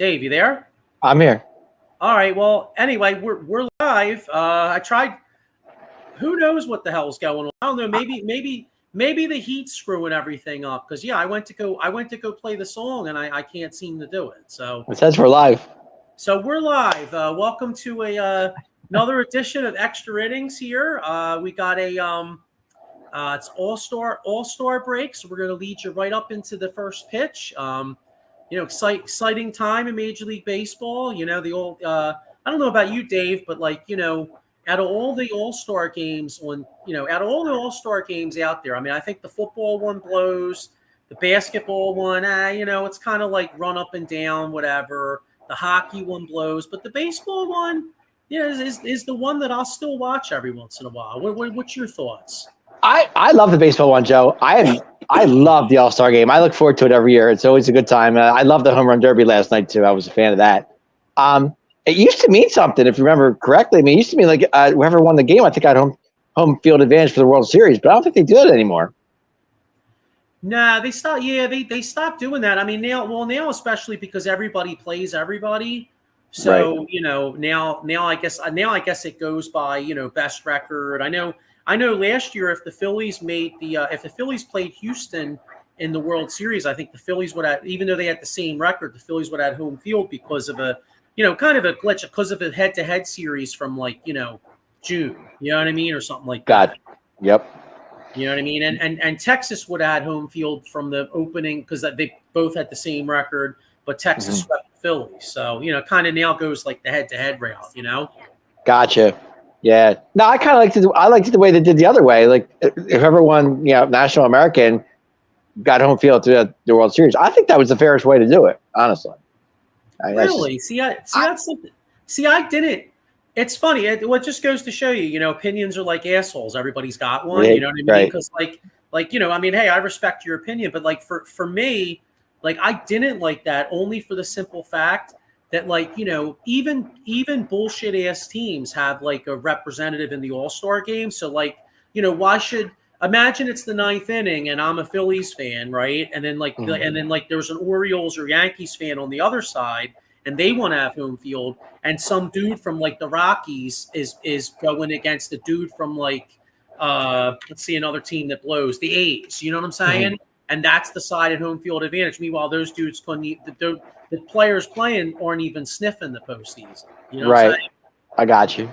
Dave, you there? I'm here. All right. Well, anyway, we're live. I tried. Who knows what the hell's going on? I don't know. Maybe the heat's screwing everything up. Because I went to go play the song and I can't seem to do it. So It says we're live. So we're live. Welcome to another edition of Xtra Innings here. We got a it's AllStar break, so we're going to lead you right up into the first pitch. Exciting time in Major League Baseball. The old I don't know about you, Dave, but out of all the All-Star games out there, I mean, I think the football one blows, the basketball one, it's kind of like run up and down, whatever. The hockey one blows, but the baseball one, is the one that I'll still watch every once in a while. What's your thoughts? I love the baseball one, Joe. I love the All-Star game. I look forward to it every year. It's always a good time. I love the home run derby last night too. I was a fan of that. It used to mean something, if you remember correctly. I mean, it used to mean like whoever won the game, I think had home field advantage for the World Series, but I don't think they do it anymore. Nah, they stopped. Yeah, they stopped doing that. I mean, now especially because everybody plays everybody. So Right. now I guess it goes by best record. I know last year if the Phillies played Houston in the World Series, I think the Phillies would have, even though they had the same record, the Phillies would have home field because of a kind of a glitch, because of a head-to-head series from June. You know what I mean, or something like that. Yep. You know what I mean? And Texas would have had home field from the opening because they both had the same record, but Texas swept the Phillies. So, kind of now goes like the head-to-head route, Gotcha. Yeah. No, I kind of liked it the way they did the other way. Like whoever won, National American got home field to the World Series. I think that was the fairest way to do it, honestly. Really? I didn't. It's funny. What just goes to show you, opinions are like assholes. Everybody's got one. Right, You know what I mean? right. Because I mean, hey, I respect your opinion, but for me, I didn't like that only for the simple fact that even bullshit ass teams have a representative in the All-Star game. So why should, imagine it's the ninth inning and I'm a Phillies fan, right? And then there's an Orioles or Yankees fan on the other side and they want to have home field, and some dude from the Rockies is going against a dude from let's see, another team that blows, the A's. You know what I'm saying? And that's the side at home field advantage. Meanwhile, those dudes couldn't. The players playing aren't even sniffing the postseason. You know what I'm saying? I got you.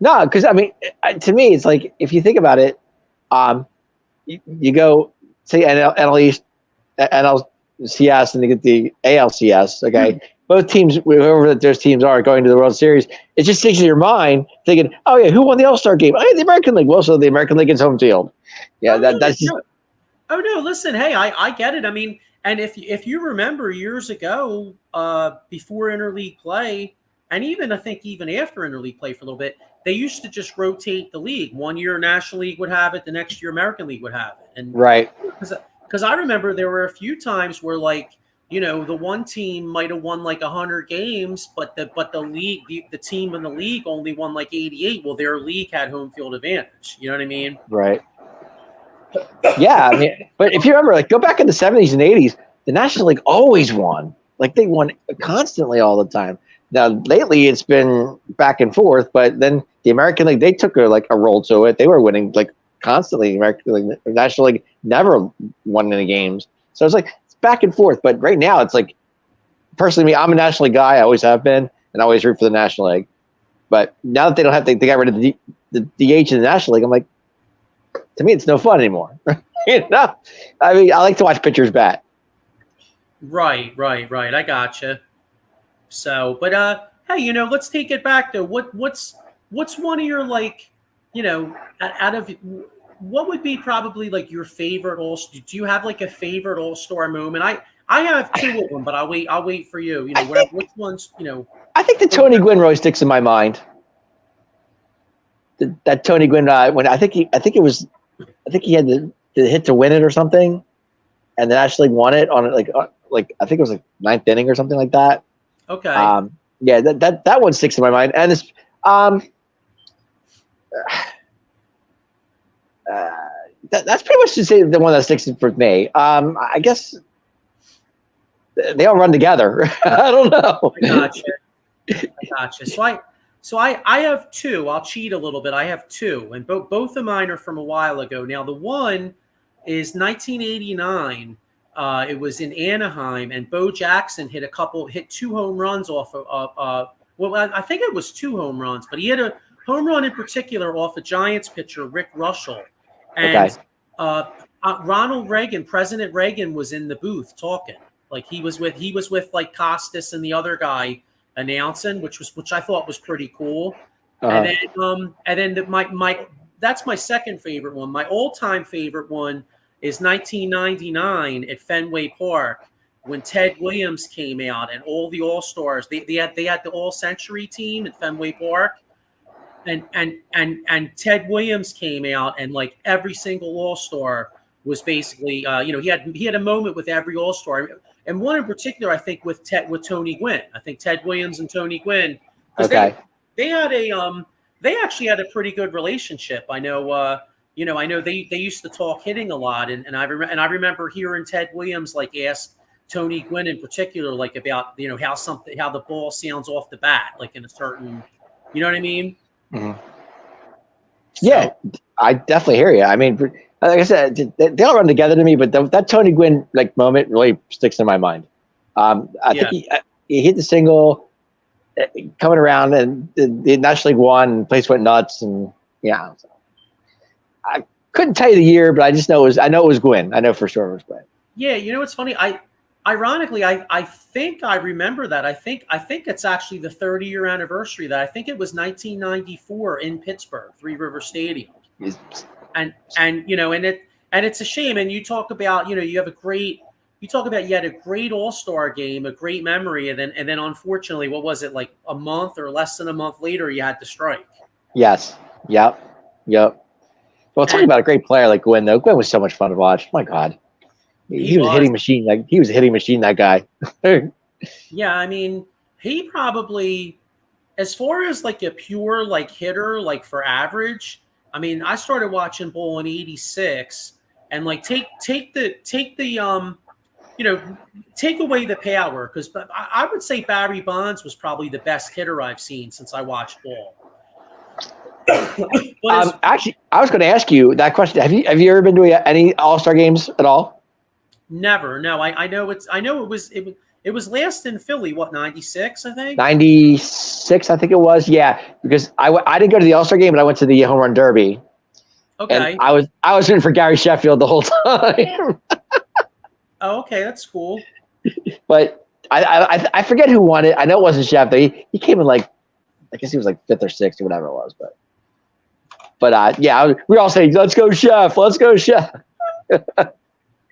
No, because I mean, to me, it's like if you think about it, you go say NL East, NLCS, and you get the ALCS. Okay, both teams, whoever those teams are, going to the World Series. It just sticks in your mind, thinking, "Oh yeah, who won the All-Star game? Oh, yeah, the American League. Well, so the American League is home field." Yeah, that's just. Oh no! Listen, hey, I get it. I mean, and if you remember years ago, before interleague play, and I think even after interleague play for a little bit, they used to just rotate the league. 1 year National League would have it, the next year American League would have it, and right. Because I remember there were a few times where the one team might have won 100 games, but the league, the team in the league only won 88. Well, their league had home field advantage. You know what I mean? Right. Yeah, I mean, but if you remember, go back in the 70s and 80s, the National League always won. They won constantly all the time. Now, lately, it's been back and forth, but then the American League, they took a role to it. They were winning constantly. The American League, the National League never won any games. So it's it's back and forth. But right now, it's personally, I'm a National League guy. I always have been, and I always root for the National League. But now that they don't have, they got rid of the DH in the National League, I'm like, to me, it's no fun anymore. I mean, I like to watch pitchers bat. Right. I gotcha. So, but hey, let's take it back though. What's one of your out of what would be probably your favorite All-Star? Do you have a favorite All-Star moment? I have two of them, but I'll wait for you. Which ones? I think the Tony Gwynn really sticks in my mind. That Tony Gwynn when I think he had the hit to win it or something, and the National League won it on I think it was ninth inning or something like that. Okay. Yeah, that one sticks in my mind, and it's that's pretty much to say the one that sticks for me. I guess they all run together. I don't know. I gotcha. So I have two. I'll cheat a little bit. I have two, and both of mine are from a while ago. Now the one is 1989. It was in Anaheim, and Bo Jackson hit two home runs off of. Well, I think it was two home runs, but he hit a home run in particular off a Giants pitcher, Rick Russell, and Ronald Reagan, President Reagan, was in the booth talking. Like he was with like Costas and the other guy announcing, which I thought was pretty cool. And then my that's my second favorite one. My all-time favorite one is 1999 at Fenway Park when Ted Williams came out and all the All-Stars. They had the All-Century team at Fenway Park, and Ted Williams came out, and like every single All-Star was basically he had a moment with every All-Star, and one in particular I think with Tony Gwynn. I think Ted Williams and Tony Gwynn, they actually had a pretty good relationship. I know they used to talk hitting a lot, and I remember hearing Ted Williams like ask Tony Gwynn in particular, like about how the ball sounds off the bat, like in a certain, you know what I mean? Mm-hmm. So, yeah, I definitely hear you. I mean, like I said, they all run together to me, but that Tony Gwynn like moment really sticks in my mind. I think he hit the single coming around, and the National League won, and the place went nuts, and so. I couldn't tell you the year, but I just know it was Gwynn. I know for sure it was Gwynn. Yeah, it's funny. Ironically, I think I remember that. I think it's actually the 30-year anniversary. That I think it was 1994 in Pittsburgh, Three River Stadium. And it's a shame. And you talk about you had a great All-Star game, a great memory, and then unfortunately, what was it, like a month or less than a month later, you had to strike. Yes. Yep. Well, talking about a great player like Gwynn, though. Gwynn was so much fun to watch. My God. He was a hitting machine. Like he was a hitting machine, that guy. Yeah, I mean, he probably, as far as like a pure like hitter, like for average, I mean, I started watching ball in '86, and like take away the power, because I would say Barry Bonds was probably the best hitter I've seen since I watched ball. Actually, I was going to ask you that question. Have you ever been to any All-Star games at all? Never. No, I know it was last in Philly. What, 96? I think 96. I think it was. Yeah, because I didn't go to the All-Star game, but I went to the Home Run Derby. Okay. And I was rooting for Gary Sheffield the whole time. Oh, okay, that's cool. But I forget who won it. I know it wasn't Sheff. He came in like, I guess he was like 5th or 6th or whatever it was. But we all say, "Let's go, Sheff! Let's go, Sheff!"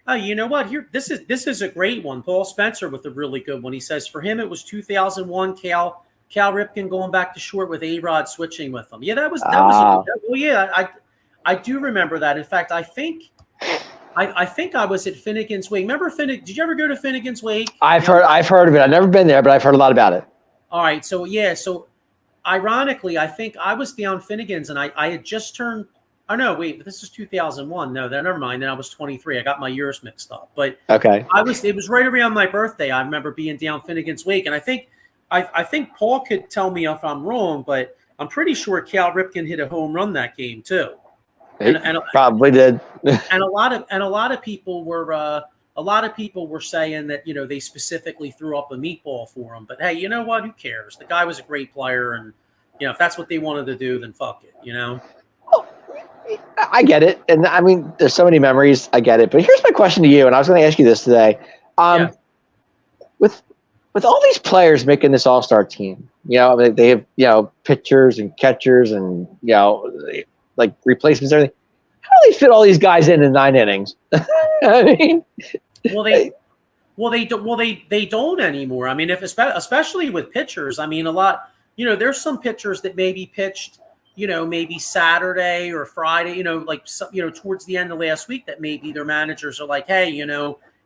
Oh, you know what? Here, this is a great one. Paul Spencer with a really good one. He says for him it was 2001. Cal Ripken going back to short with A-Rod switching with him. Yeah, that was. Well, yeah, I do remember that. In fact, I think I was at Finnegan's Wake. Remember Finnegan? Did you ever go to Finnegan's Wake? I've heard of it. I've never been there, but I've heard a lot about it. All right, so ironically, I think I was down Finnegan's, and I had just turned. Oh no! Wait, this is 2001. No, never mind. Then I was 23. I got my years mixed up. But okay, it was right around my birthday. I remember being down Finnegan's Wake, and I think Paul could tell me if I'm wrong, but I'm pretty sure Cal Ripken hit a home run that game too. And probably did. and a lot of people were saying that they specifically threw up a meatball for him. But hey, you know what? Who cares? The guy was a great player, and if that's what they wanted to do, then fuck it. I get it, and I mean, there's so many memories. I get it, but here's my question to you, and I was going to ask you this today. With all these players making this All-Star team, I mean, they have pitchers and catchers and like replacements and everything. How do they fit all these guys in 9 innings? I mean, they don't anymore. I mean, especially with pitchers. I mean, a lot. There's some pitchers that maybe pitched. Maybe Saturday or Friday, towards the end of last week, that maybe their managers are like, hey,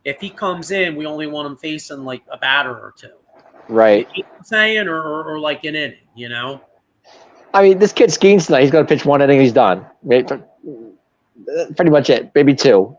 if he comes in, we only want him facing like a batter or two. Right. You know what I'm saying, or like an inning, I mean, this kid Skeens tonight, he's going to pitch 1 inning, he's done. Pretty much it, maybe 2.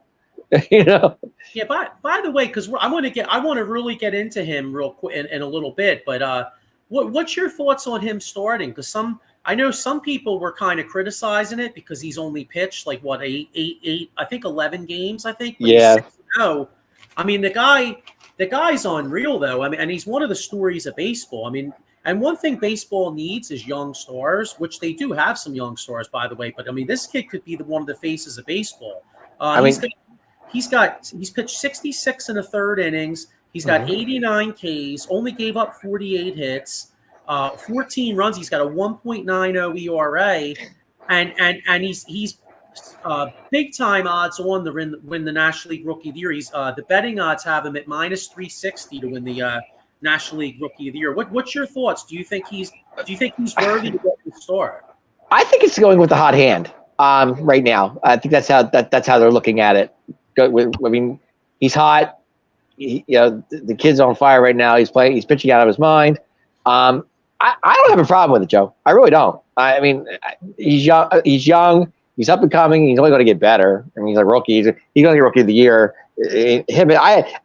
you know. Yeah. By the way, because I want to really get into him real quick in a little bit. But what's your thoughts on him starting? Because I know some people were kind of criticizing it because he's only pitched like what eight, I think 11 games, I think, but he's Yeah. 6-0. I mean, the guy's unreal though. I mean, and he's one of the stories of baseball. I mean, and one thing baseball needs is young stars, which they do have some young stars, by the way. But I mean, this kid could be one of the faces of baseball. I mean, He's pitched 66 in the third innings. He's got 89 Ks, only gave up 48 hits, 14 runs. He's got a 1.90 ERA, and he's big time odds on to win the National League Rookie of the Year. He's the betting odds have him at minus 360 to win the National League Rookie of the Year. What's your thoughts? Do you think he's worthy to get the start? I think it's going with the hot hand right now. I think that's how they're looking at it. I mean, he's hot. The kid's on fire right now. He's pitching out of his mind. I don't have a problem with it, Joe. I really don't. I mean, he's young. He's up and coming. He's only going to get better. I mean, he's a rookie. He's going to get Rookie of the Year. I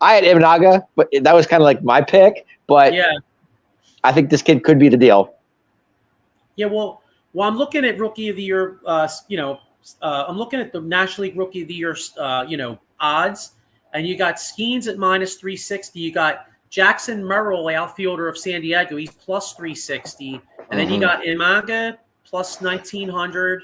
had Imanaga, but that was kind of like my pick. But yeah, I think this kid could be the deal. Yeah, well, I'm looking at Rookie of the Year. I'm looking at the National League Rookie of the Year. Odds, and you got Skeens at minus 360. You got Jackson Merrill, outfielder of San Diego. He's plus 360, and then you got Imanaga plus 1900.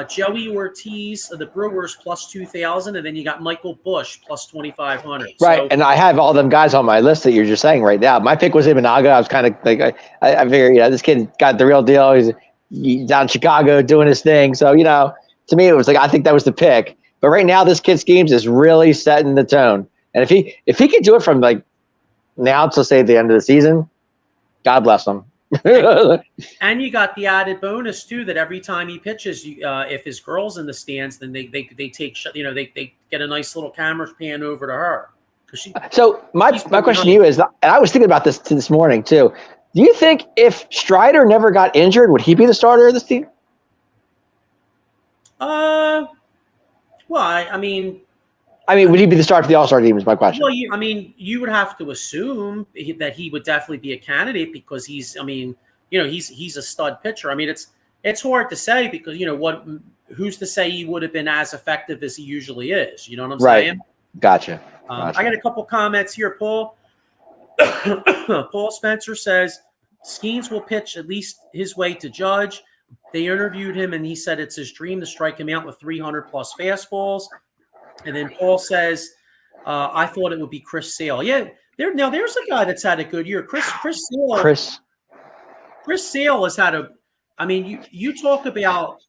Joey Ortiz of the Brewers plus 2,000, and then you got Michael Bush plus 2,500. Right, so, and I have all them guys on my list that you're just saying right now. My pick was Imanaga. I was kind of like, I figured, this kid got the real deal. He's down in Chicago doing his thing. So, to me, it was like, I think that was the pick. But right now, this kid Schemes is really setting the tone. And if he can do it from like now to say the end of the season, God bless him. And you got the added bonus too that every time he pitches, if his girl's in the stands, then they take they get a nice little camera pan over to her. So my question to you is, and I was thinking about this morning too. Do you think if Strider never got injured, would he be the starter of this team? Well, I mean, would he be the starter for the AllStar team? Is my question. Well, you would have to assume that he would definitely be a candidate because he's a stud pitcher. I mean, it's hard to say because who's to say he would have been as effective as he usually is? You know what I'm saying? Gotcha. I got a couple comments here, Paul. Paul Spencer says Skeens will pitch at least his way to Judge. They interviewed him, and he said it's his dream to strike him out with 300-plus fastballs. And then Paul says, I thought it would be Chris Sale. Yeah, there's a guy that's had a good year. Chris Sale has had you talk about,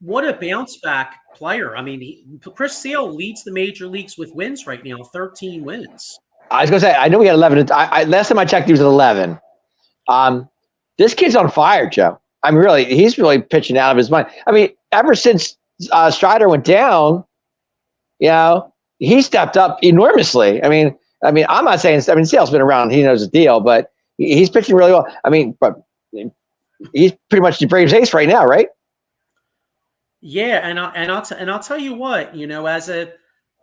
what a bounce-back player. I mean, Chris Sale leads the major leagues with wins right now, 13 wins. I was going to say, I know we had 11. Last time I checked, he was at 11. This kid's on fire, Joe. He's really pitching out of his mind. I mean, ever since Strider went down, he stepped up enormously. I mean, I'm not saying. Sale's been around; he knows the deal, but he's pitching really well. I mean, but he's pretty much the Braves' ace right now, right? Yeah, and I'll tell you what,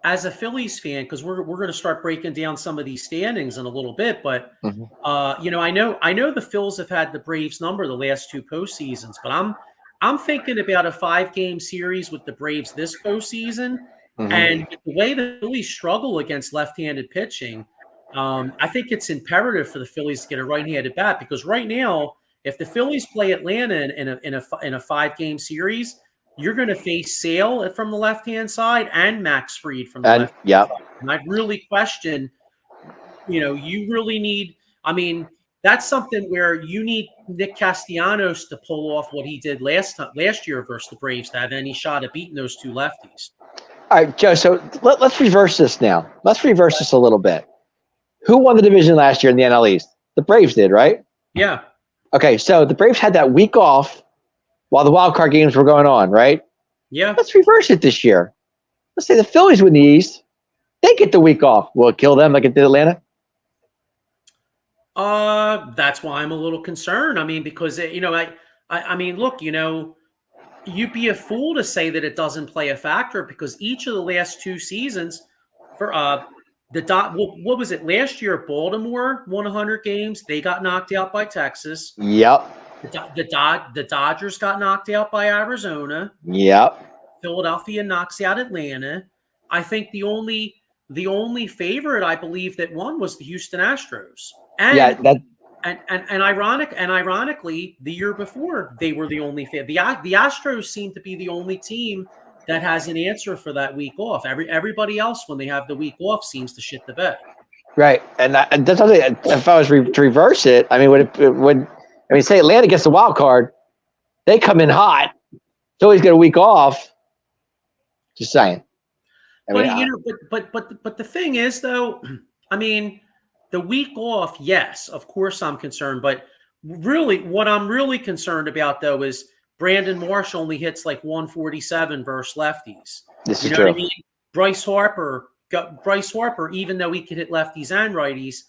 as a Phillies fan, because we're going to start breaking down some of these standings in a little bit, but I know the Phils have had the Braves number the last two postseasons, but I'm thinking about a 5-game series with the Braves this postseason, and the way the Phillies struggle against left-handed pitching, I think it's imperative for the Phillies to get a right-handed bat because right now, if the Phillies play Atlanta in a 5-game series, you're going to face Sale from the left-hand side and Max Fried from the left-hand side. And I really question, you really need – that's something where you need Nick Castellanos to pull off what he did last year versus the Braves to have any shot at beating those two lefties. All right, Joe, so let's reverse this now. Let's reverse this a little bit. Who won the division last year in the NL East? The Braves did, right? Yeah. Okay, so the Braves had that week off while the wild card games were going on, right? Yeah. Let's reverse it this year. Let's say the Phillies win the East. They get the week off. Will it kill them like it did Atlanta? That's why I'm a little concerned. Because look, you'd be a fool to say that it doesn't play a factor because each of the last 2 seasons for what was it last year? Baltimore won 100 games. They got knocked out by Texas. Yep. The Dodgers got knocked out by Arizona. Yep. Philadelphia knocks out Atlanta. I think the only favorite I believe that won was the Houston Astros. And ironically, the year before they were the only the Astros seem to be the only team that has an answer for that week off. Everybody else, when they have the week off, seems to shit the bed. Right, and that's something. If I was to reverse it, I mean, say Atlanta gets the wild card, they come in hot. Philly's got a week off. Just saying. But the thing is, though, I mean, the week off, yes, of course I'm concerned. But really, what I'm really concerned about, though, is Brandon Marsh only hits like 147 versus lefties. This is true. What I mean? Bryce Harper, even though he could hit lefties and righties,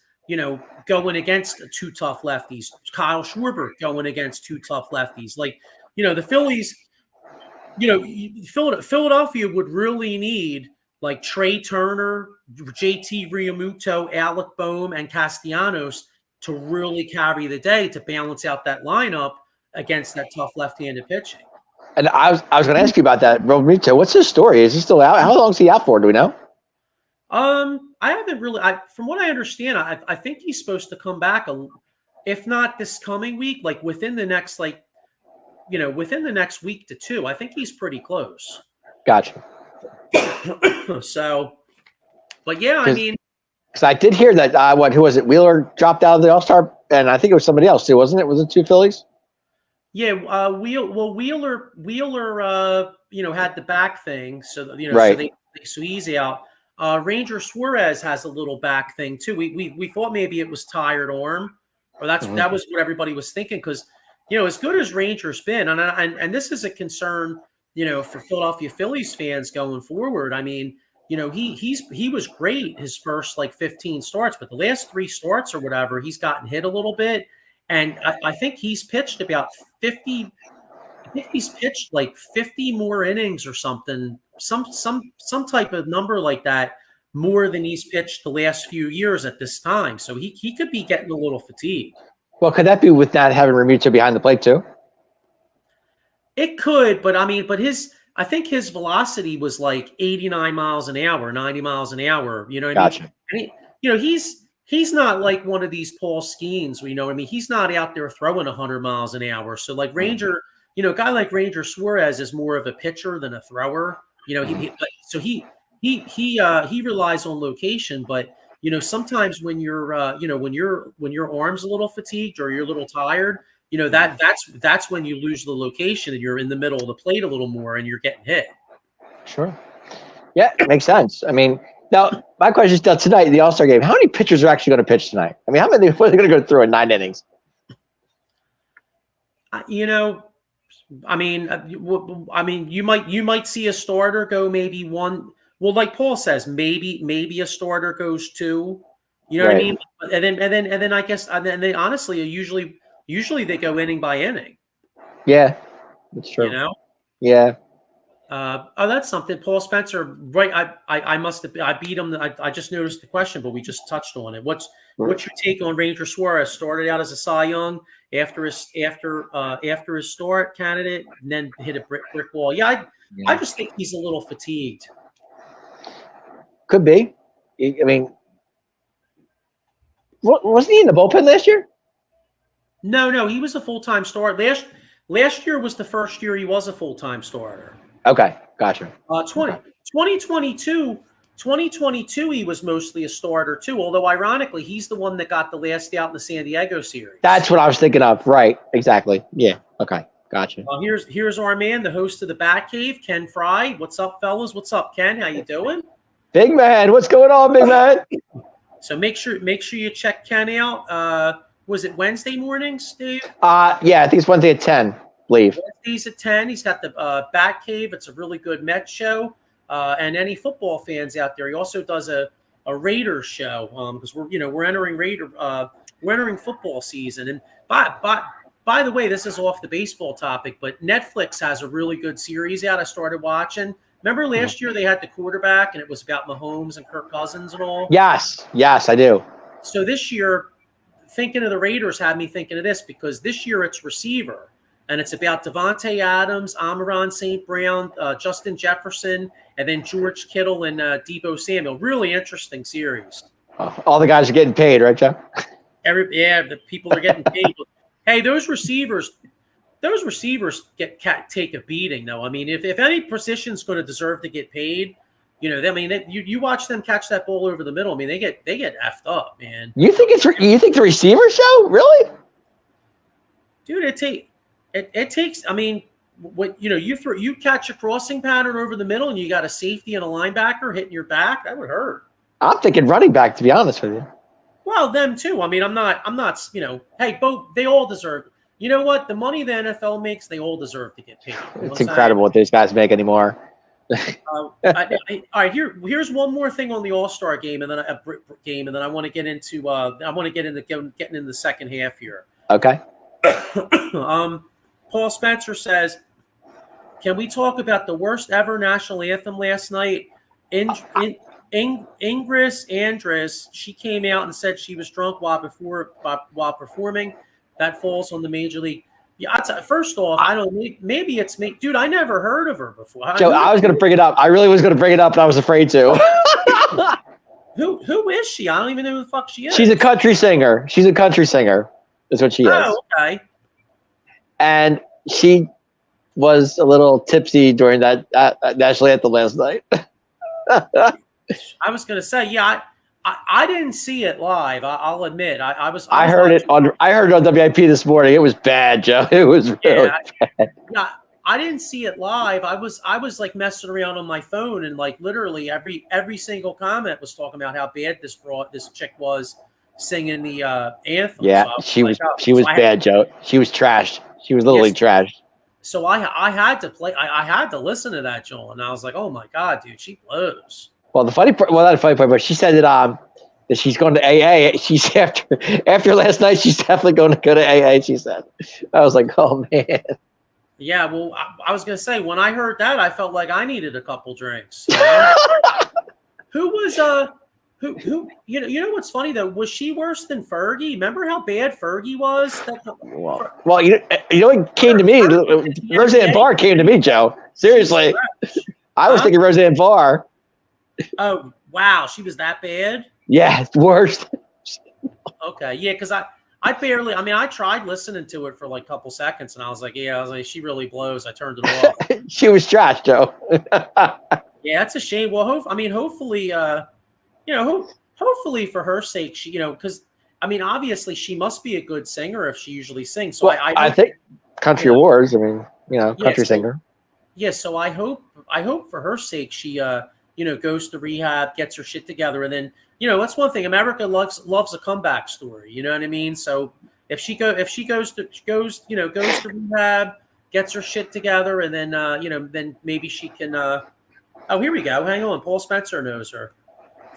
going against 2 tough lefties. Kyle Schwarber going against 2 tough lefties. Like, the Phillies, Philadelphia would really need like Trey Turner, JT Realmuto, Alec Boehm, and Castellanos to really carry the day to balance out that lineup against that tough left-handed pitching. And I was going to ask you about that, Realmuto. What's his story? Is he still out? How long is he out for? Do we know? I haven't really. From what I understand, I think he's supposed to come back, if not this coming week, like within the next within the next week to 2. I think he's pretty close. Gotcha. So, but yeah, I mean, because I did hear that who was it? Wheeler dropped out of the AllStar, and I think it was somebody else too, wasn't it? Was it 2 Phillies? Yeah, Wheeler, had the back thing, so right. So he's out. Ranger Suarez has a little back thing too. We thought maybe it was tired arm, or that was what everybody was thinking because as good as Ranger's been, and this is a concern. For Philadelphia Phillies fans going forward, I mean, he was great his first like 15 starts, but the last 3 starts or whatever, he's gotten hit a little bit, and I think he's pitched about 50. I think he's pitched like 50 more innings or something, some type of number like that, more than he's pitched the last few years at this time. So he could be getting a little fatigued. Well, could that be with not having Realmuto behind the plate too? It could, but I mean, I think his velocity was like 89 miles an hour, 90 miles an hour. You know what gotcha. I mean? And he's not like one of these Paul Skeens. You know what I mean? He's not out there throwing 100 miles an hour. So like Ranger, a guy like Ranger Suarez is more of a pitcher than a thrower. So he relies on location, but sometimes when you're when your arm's a little fatigued or you're a little tired. That's when you lose the location and you're in the middle of the plate a little more and you're getting hit. Sure. Yeah, makes sense. I mean, now my question is tonight in the AllStar game, how many pitchers are actually going to pitch tonight? I mean, how many are they going to go through in 9 innings? You might see a starter go maybe 1. Well, like Paul says, maybe a starter goes 2. You know what I mean? And then I guess they honestly usually they go inning by inning. Yeah, that's true. Yeah. That's something. Paul Spencer, right? I beat him. I just noticed the question, but we just touched on it. What's your take on Ranger Suarez? Started out as a Cy Young after his start candidate, and then hit a brick wall. Yeah, I just think he's a little fatigued. Could be. I mean, wasn't he in the bullpen last year? No, he was a full-time starter. Last year was the first year he was a full-time starter. Okay, gotcha. 2022, he was mostly a starter too, although ironically, he's the one that got the last out in the San Diego series. That's what I was thinking of. Right, exactly. Yeah, okay, gotcha. Here's our man, the host of the Bat Cave, Ken Fry. What's up, fellas? What's up, Ken? How you doing? Big man, what's going on, big man? So make sure you check Ken out. Was it Wednesday mornings, Dave? Yeah, I think it's Wednesday at 10, I believe. Wednesdays at 10. He's got the Bat Cave. It's a really good Mets show. And any football fans out there, he also does a Raiders show because we're entering football season. And by the way, this is off the baseball topic, but Netflix has a really good series out I started watching. Remember last year they had the quarterback and it was about Mahomes and Kirk Cousins and all? Yes, I do. So this year, thinking of the Raiders had me thinking of this because this year it's receiver. And it's about Devontae Adams, Amon St. Brown, Justin Jefferson, and then George Kittle and Deebo Samuel. Really interesting series. All the guys are getting paid, right, Joe? The people are getting paid. Hey, those receivers take a beating, though. I mean, if any position's going to deserve to get paid, you watch them catch that ball over the middle. I mean, they get effed up, man. You think the receiver show really? Dude, it takes. I mean, you catch a crossing pattern over the middle, and you got a safety and a linebacker hitting your back. That would hurt. I'm thinking running back, to be honest with you. Well, them too. I mean, I'm not. Hey, both they all deserve. You know what? The money the NFL makes, they all deserve to get paid. It's incredible what these guys make anymore. All right, here's one more thing on the AllStar game, and then I want to get into getting in the second half here. Okay. Paul Spencer says, "Can we talk about the worst ever national anthem last night?" Ingris Andress, she came out and said she was drunk while performing. That falls on the major league. Yeah, first off, I don't. Maybe it's me, dude. I never heard of her before. Joe, I was going to bring it up. I really was going to bring it up, and I was afraid to. Who is she? I don't even know who the fuck she is. She's a country singer. Is what she is. Oh, okay. And she was a little tipsy during that national anthem last night. I was going to say, yeah, I didn't see it live. I'll admit, I heard it on WIP this morning. It was bad, Joe. It was really bad. Yeah, I didn't see it live. I was like messing around on my phone, and like literally every single comment was talking about how bad this chick was singing the anthem. Yeah, so she was bad, Joe. She was trashed. She was literally trashed. So I had to play. I had to listen to that, Joel, and I was like, oh my god, dude, she blows. Well, not the funny part, but she said that she's going to AA. She's after last night. She's definitely going to go to AA. She said. I was like, oh man. Yeah, well, I was gonna say when I heard that, I felt like I needed a couple drinks. Who was who? You know what's funny though? Was she worse than Fergie? Remember how bad Fergie was? Well, you know what came to me? Roseanne Barr came to me, Joe. Seriously, I was thinking Roseanne Barr. Oh wow, she was that bad? Yeah, it's worse. Okay, yeah, because I barely. I mean, I tried listening to it for like a couple seconds, and I was like, she really blows. I turned it off. She was trash, Joe. Yeah, it's a shame. Well, hopefully, hopefully for her sake, she, because I mean, obviously, she must be a good singer if she usually sings. So I think Country Awards. I mean, country singer. Yeah, so I hope for her sake she goes to rehab, gets her shit together, and then that's one thing. America loves a comeback story. You know what I mean? So if she goes to rehab, gets her shit together, and then then maybe she can. Oh, here we go. Hang on, Paul Spencer knows her.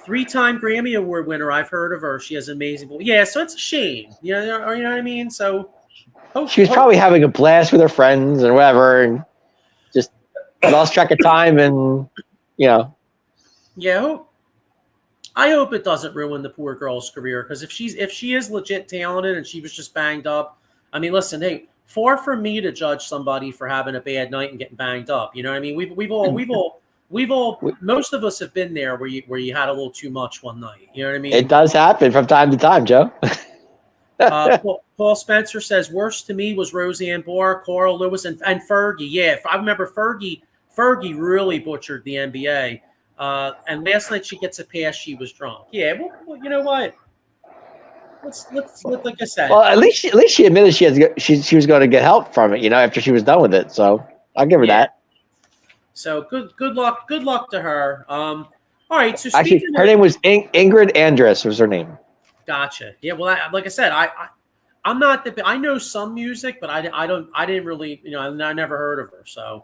3-time Grammy Award winner. I've heard of her. She has amazing voice. Yeah, so it's a shame. You know what I mean? So she was probably having a blast with her friends and whatever, and just lost track of time, and Yeah, I hope it doesn't ruin the poor girl's career, because if she is legit talented and she was just banged up, I mean, listen, hey, far from me to judge somebody for having a bad night and getting banged up. You know what I mean? We've all most of us have been there where you had a little too much one night. You know what I mean? It does happen from time to time, Joe. Paul Spencer says worst to me was Roseanne Barr, Carl Lewis, and Fergie. Yeah, I remember Fergie really butchered the NBA. And last night she gets a pass. She was drunk. Yeah, well, you know what? Let's like I said. Well, at least she admitted she was going to get help from it. After she was done with it. So I'll give her that. So good luck to her. All right. So actually, her name was Ingrid Andress. Was her name? Gotcha. Yeah. Well, like I said, I'm not I know some music, but I didn't really I never heard of her. So,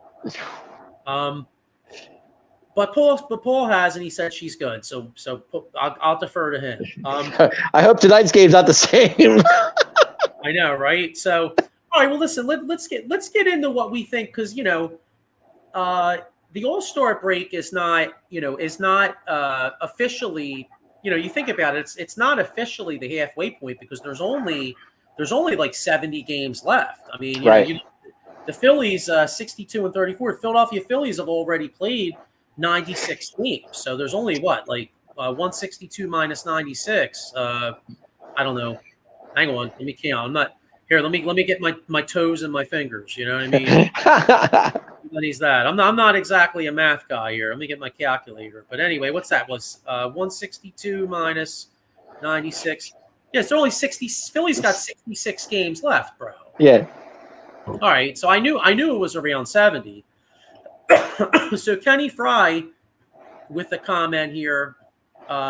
But Paul has, and he said she's good. So I'll defer to him. I hope tonight's game's not the same. I know, right? So, All right. Well, listen. Let's get into what we think, because the All-Star break is not officially. You think about it. It's not officially the halfway point, because there's only like 70 games left. I mean, Right. the Phillies 62 and 34. Philadelphia Phillies have already played 96 games, so there's only 162 minus 96. I don't know. Hang on, let me count. I'm not here. Let me get my toes and my fingers. You know what I mean? What is that? I'm not exactly a math guy here. Let me get my calculator. But anyway, what's that? Was 162 minus 96? Yeah, it's only 60. Philly's got 66 games left, bro. Yeah. All right, so I knew it was around 70. So Kenny Fry, with a comment here,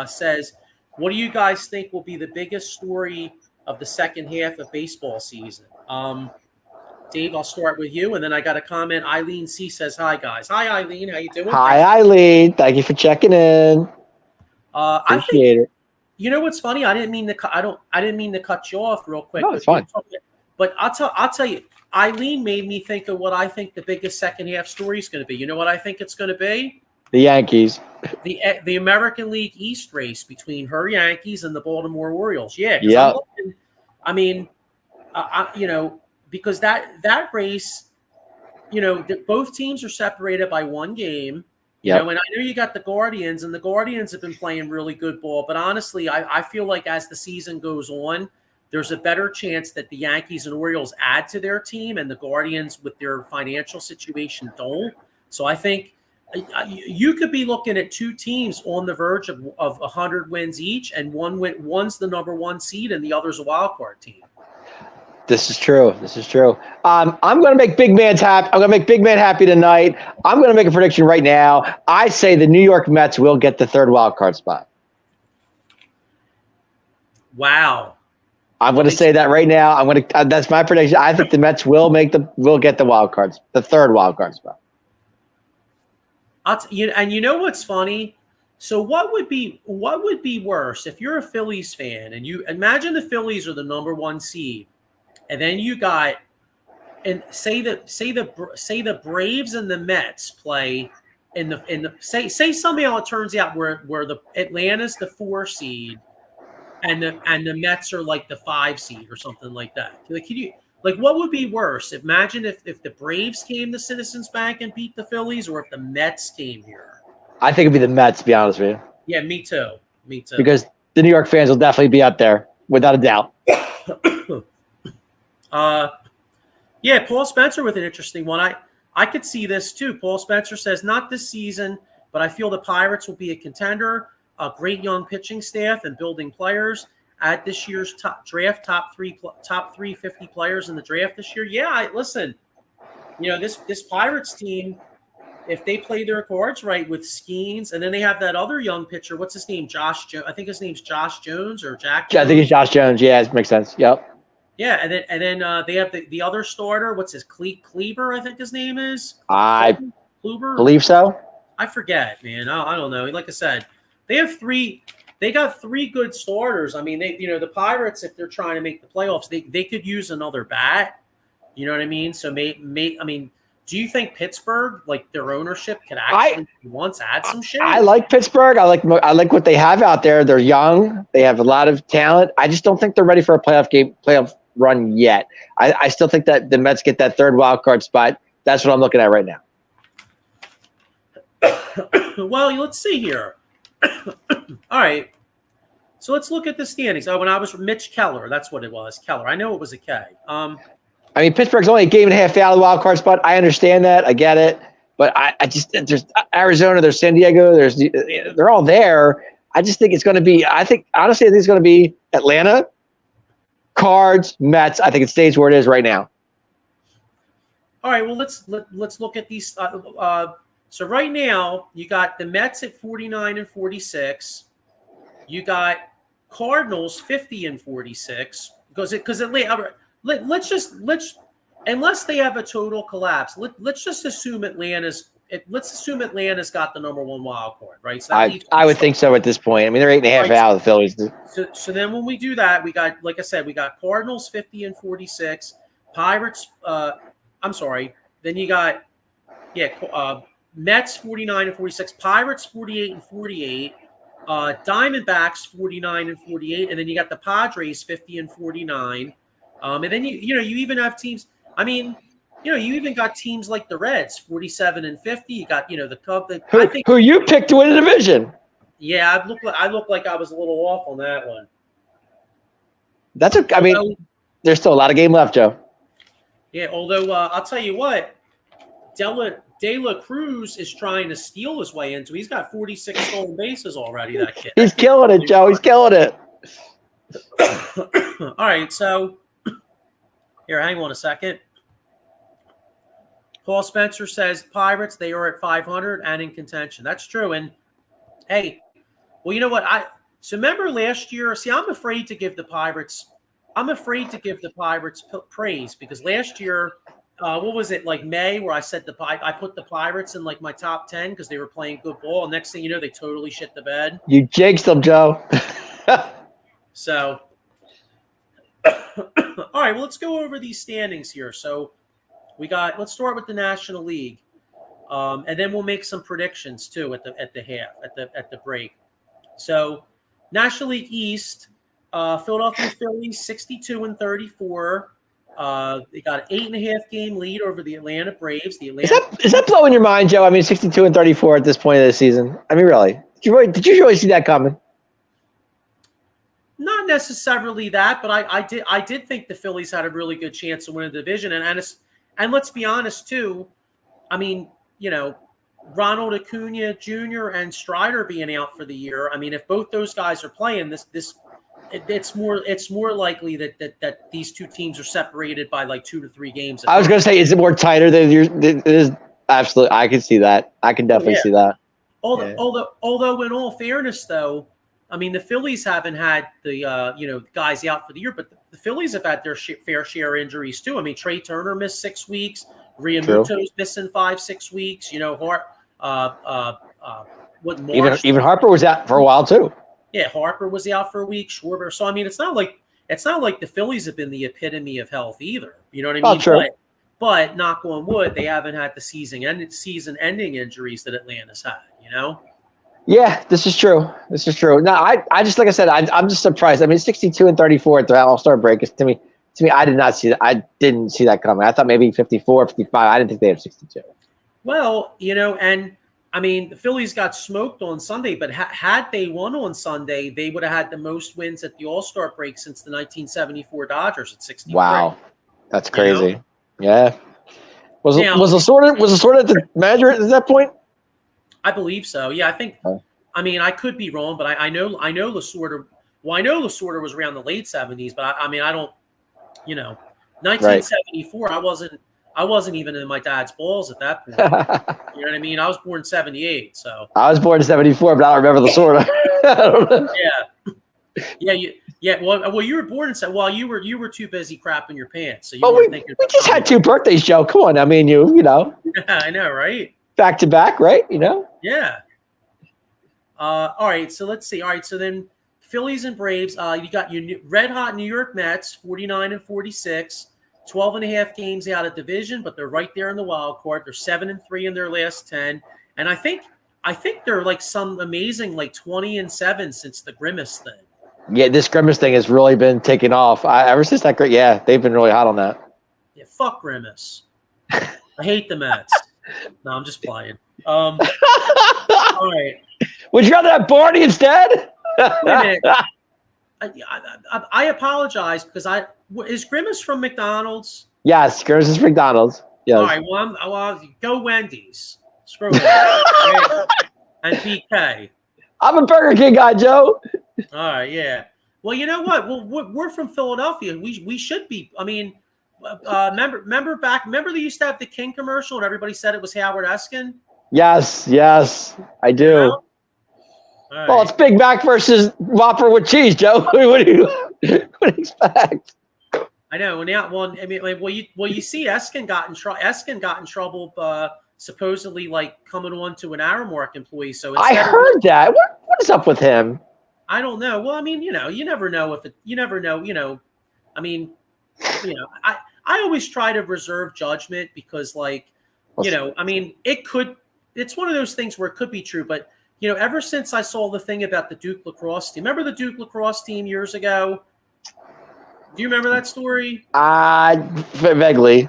says, "What do you guys think will be the biggest story of the second half of baseball season?" Dave, I'll start with you, and then I got a comment. Eileen C says, "Hi guys." Hi Eileen, how you doing? Hi Eileen, thank you for checking in. Appreciate it. You know what's funny? I didn't mean to cut you off real quick. No, it's fine. But I'll tell you, Eileen made me think of what I think the biggest second half story is going to be. You know what I think it's going to be? The Yankees. The American League East race between her Yankees and the Baltimore Orioles. Yeah. Yeah. Because that race, both teams are separated by one game. And I know you got the Guardians, and the Guardians have been playing really good ball. But honestly, I feel like as the season goes on, there's a better chance that the Yankees and Orioles add to their team, and the Guardians, with their financial situation, don't. So I think you could be looking at two teams on the verge of 100 wins each, and one's the number one seed, and the other's a wild card team. This is true. I'm going to make Big Man's happy. I'm going to make Big Man happy tonight. I'm going to make a prediction right now. I say the New York Mets will get the third wild card spot. Wow. I'm going to say that right now. That's my prediction. I think the Mets will get the wild cards, the third wild card spot. And you know what's funny? So what would be worse if you're a Phillies fan and you imagine the Phillies are the number one seed, and then you got, and say the Braves and the Mets play in the say somehow it turns out where the Atlanta's the 4 seed and the Mets are like the 5 seed or something like that. Like, what would be worse? Imagine if the Braves came to Citizens Bank and beat the Phillies, or if the Mets came here. I think it'd be the Mets, to be honest with you. Yeah, me too. Because the New York fans will definitely be up there, without a doubt. Yeah, Paul Spencer with an interesting one. I could see this too. Paul Spencer says, "Not this season, but I feel the Pirates will be a contender. A great young pitching staff and building players. At this year's top 350 players in the draft this year." Yeah, listen. This Pirates team, if they play their cards right with Skeens, and then they have that other young pitcher. What's his name? I think his name's Josh Jones or Jack Jones. I think it's Josh Jones. Yeah, it makes sense. Yep. Yeah, and then they have the other starter. What's his Kleber? I think his name is. I Kluber? believe so. I forget, man. I don't know. Like I said, they have 3. They got 3 good starters. I mean, the Pirates, if they're trying to make the playoffs, they could use another bat. You know what I mean? So do you think Pittsburgh, like their ownership, could actually once add some shit? I like Pittsburgh. I like what they have out there. They're young. They have a lot of talent. I just don't think they're ready for a playoff run yet. I still think that the Mets get that third wild card spot. That's what I'm looking at right now. Well, let's see here. All right. So let's look at the standings. When I was Mitch Keller, that's what it was. Keller. I know it was a K. Pittsburgh's only a game and a half out of the wild card spot. I understand that. I get it. But there's Arizona, there's San Diego, they're all there. I just think it's going to be, honestly, it's going to be Atlanta, Cards, Mets. I think it stays where it is right now. All right. Well, let's look at these. So right now you got the Mets at 49 and 46. You got Cardinals 50 and 46 because Atlanta. Unless they have a total collapse, let's just assume Atlanta's got the number one wild card, right? So I would think so at this point. I mean, they're 8.5 out of the Phillies. So then when we do that, we got, like I said, we got Cardinals 50 and 46. Pirates. I'm sorry. Then you got Mets 49 and 46, Pirates 48 and 48, Diamondbacks 49 and 48, and then you got the Padres 50 and 49. And then you even have teams. I mean, you even got teams like the Reds 47 and 50. You got the Cubs. Who you picked to win the division? Yeah, I look like I was a little off on that one. I mean, there's still a lot of game left, Joe. Yeah, although I'll tell you what, De La Cruz is trying to steal his way into. He's got 46 stolen bases already. That kid. He's killing it, Joe. He's killing it. All right, so here, hang on a second. Paul Spencer says Pirates, they are at 500 and in contention. That's true. And hey, well, you know what? So remember last year. See, I'm afraid to give the Pirates praise because last year. What was it, like May, where I said I put the Pirates in like my top 10 because they were playing good ball. And next thing you know, they totally shit the bed. You jinxed them, Joe. So, all right, well, let's go over these standings here. So let's start with the National League, and then we'll make some predictions too at the break. So, National League East, Philadelphia Phillies 62 and 34. They got an 8.5 game lead over the Atlanta Braves. Is that blowing your mind, Joe? I mean, 62 and 34 at this point of the season. I mean, really? Did you really see that coming? Not necessarily that, but I did think the Phillies had a really good chance to win the division. And let's be honest too. I mean, Ronald Acuna Jr. and Strider being out for the year. I mean, if both those guys are playing, it's more likely that these two teams are separated by like 2 to 3 games. I was going to say, is it more tighter than it is? Absolutely, I can see that. I can definitely see that. Although, in all fairness, though, I mean the Phillies haven't had the guys out for the year, but the Phillies have had their fair share of injuries too. I mean, Trey Turner missed 6 weeks, Realmuto's missing 5-6 weeks. Even Harper was out for a while too. Yeah, Harper was out for a week. Schwarber. So I mean, it's not like the Phillies have been the epitome of health either. You know what I mean? True. But knock on wood, they haven't had the season-ending injuries that Atlanta's had. Yeah, this is true. No, I just, like I said, I'm just surprised. I mean, 62 and 34 at the All-Star break is to me, I did not see that. I didn't see that coming. I thought maybe 54, 55. I didn't think they had 62. Well, and I mean, the Phillies got smoked on Sunday, but had they won on Sunday, they would have had the most wins at the All-Star break since the 1974 Dodgers at 63. Wow, that's crazy. Yeah. Was Lasorda at the manager at that point? I believe so. Yeah, I think. I mean, I could be wrong, but I know Lasorda. Well, I know Lasorda was around the late 70s, but I mean, I don't. 1974. Right. I wasn't even in my dad's balls at that point. You know what I mean? I was born in 78, so. I was born in 74, but I don't remember Lasorda. Yeah. Well, you were born in you were too busy crapping your pants, so you weren't thinking. We just had 2 birthdays, Joe. Come on, I mean, you know. Yeah, I know, right? Back to back, right? Yeah. All right, so let's see. All right, so then Phillies and Braves. You got your red hot New York Mets, 49 and 46. 12.5 games out of division, but they're right there in the wild card. They're 7-3 in their last 10, and I think they're like some amazing 20-7 since the Grimace thing. Yeah, this Grimace thing has really been taking off. Ever since that, they've been really hot on that. Yeah, fuck Grimace. I hate the Mets. No, I'm just playing. All right. Would you rather have Barney instead? Wait a minute. I apologize because is Grimace from McDonald's? Yes, Grimace is from McDonald's. Yes. All right. Well, go Wendy's. Screw it. And BK. I'm a Burger King guy, Joe. All right. Yeah. Well, you know what? Well, we're from Philadelphia. We should be. I mean, remember they used to have the King commercial and everybody said it was Howard Eskin? Yes, I do. Right. Well, it's Big Mac versus Whopper with cheese, Joe. What do you expect? I know. Now, you see, Eskin got in trouble. Supposedly, coming on to an hour mark employee. So I heard that. What is up with him? I don't know. Well, I mean, you never know I mean, I I always try to reserve judgment because, like, I mean, it's one of those things where it could be true, but ever since I saw the thing about the Duke lacrosse team, remember the Duke lacrosse team years ago? Do you remember that story? Vaguely.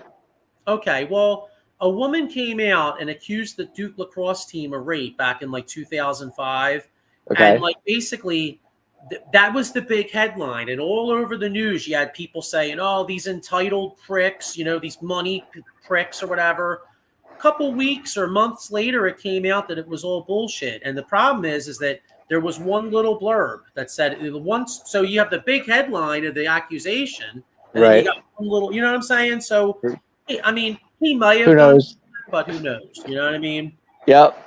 Okay, well, a woman came out and accused the Duke lacrosse team of rape back in like 2005. Okay. And like basically that was the big headline. And all over the news, you had people saying, oh, these entitled pricks, these money pricks or whatever. A couple weeks or months later, it came out that it was all bullshit. And the problem is that there was one little blurb that said once. So you have the big headline of the accusation, and then you got one little. You know what I'm saying? So, I mean, he might have. Who knows? But who knows? You know what I mean? Yep.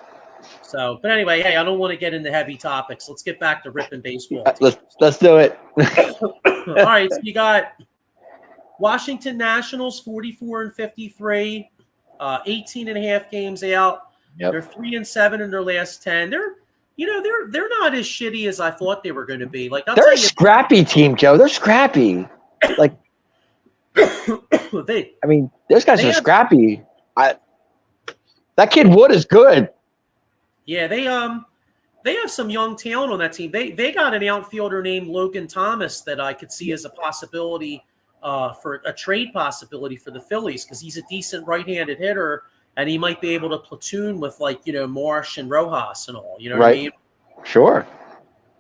So, but anyway, hey, I don't want to get into heavy topics. Let's get back to ripping baseball. Let's do it. All right, so you got Washington Nationals 44-53, 18 and a half games out. Yep. They're 3-7 in their last 10. They're not as shitty as I thought they were going to be. Like they're a scrappy team, Joe. They're scrappy. Like I mean, those guys are scrappy. That kid Wood is good. Yeah, they have some young talent on that team. They got an outfielder named Logan Thomas that I could see as a possibility for a trade possibility for the Phillies because he's a decent right-handed hitter and he might be able to platoon with Marsh and Rojas and all. You know what I mean? Sure.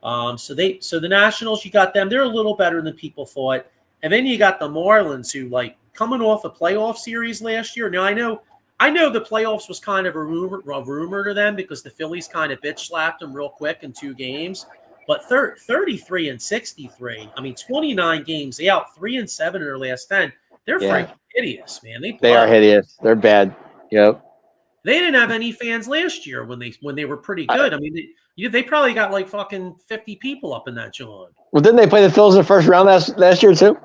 So the Nationals, you got them. They're a little better than people thought. And then you got the Marlins who coming off a playoff series last year. Now I know the playoffs was kind of a rumor to them because the Phillies kind of bitch slapped them real quick in 2 games. But 33-63, I mean, 29 games out, 3-7 in their last 10. They're freaking hideous, man. They are hideous. They're bad. Yep. They didn't have any fans last year when they were pretty good. I mean, they probably got like fucking 50 people up in that joint. Well, didn't they play the Phillies in the first round last year too?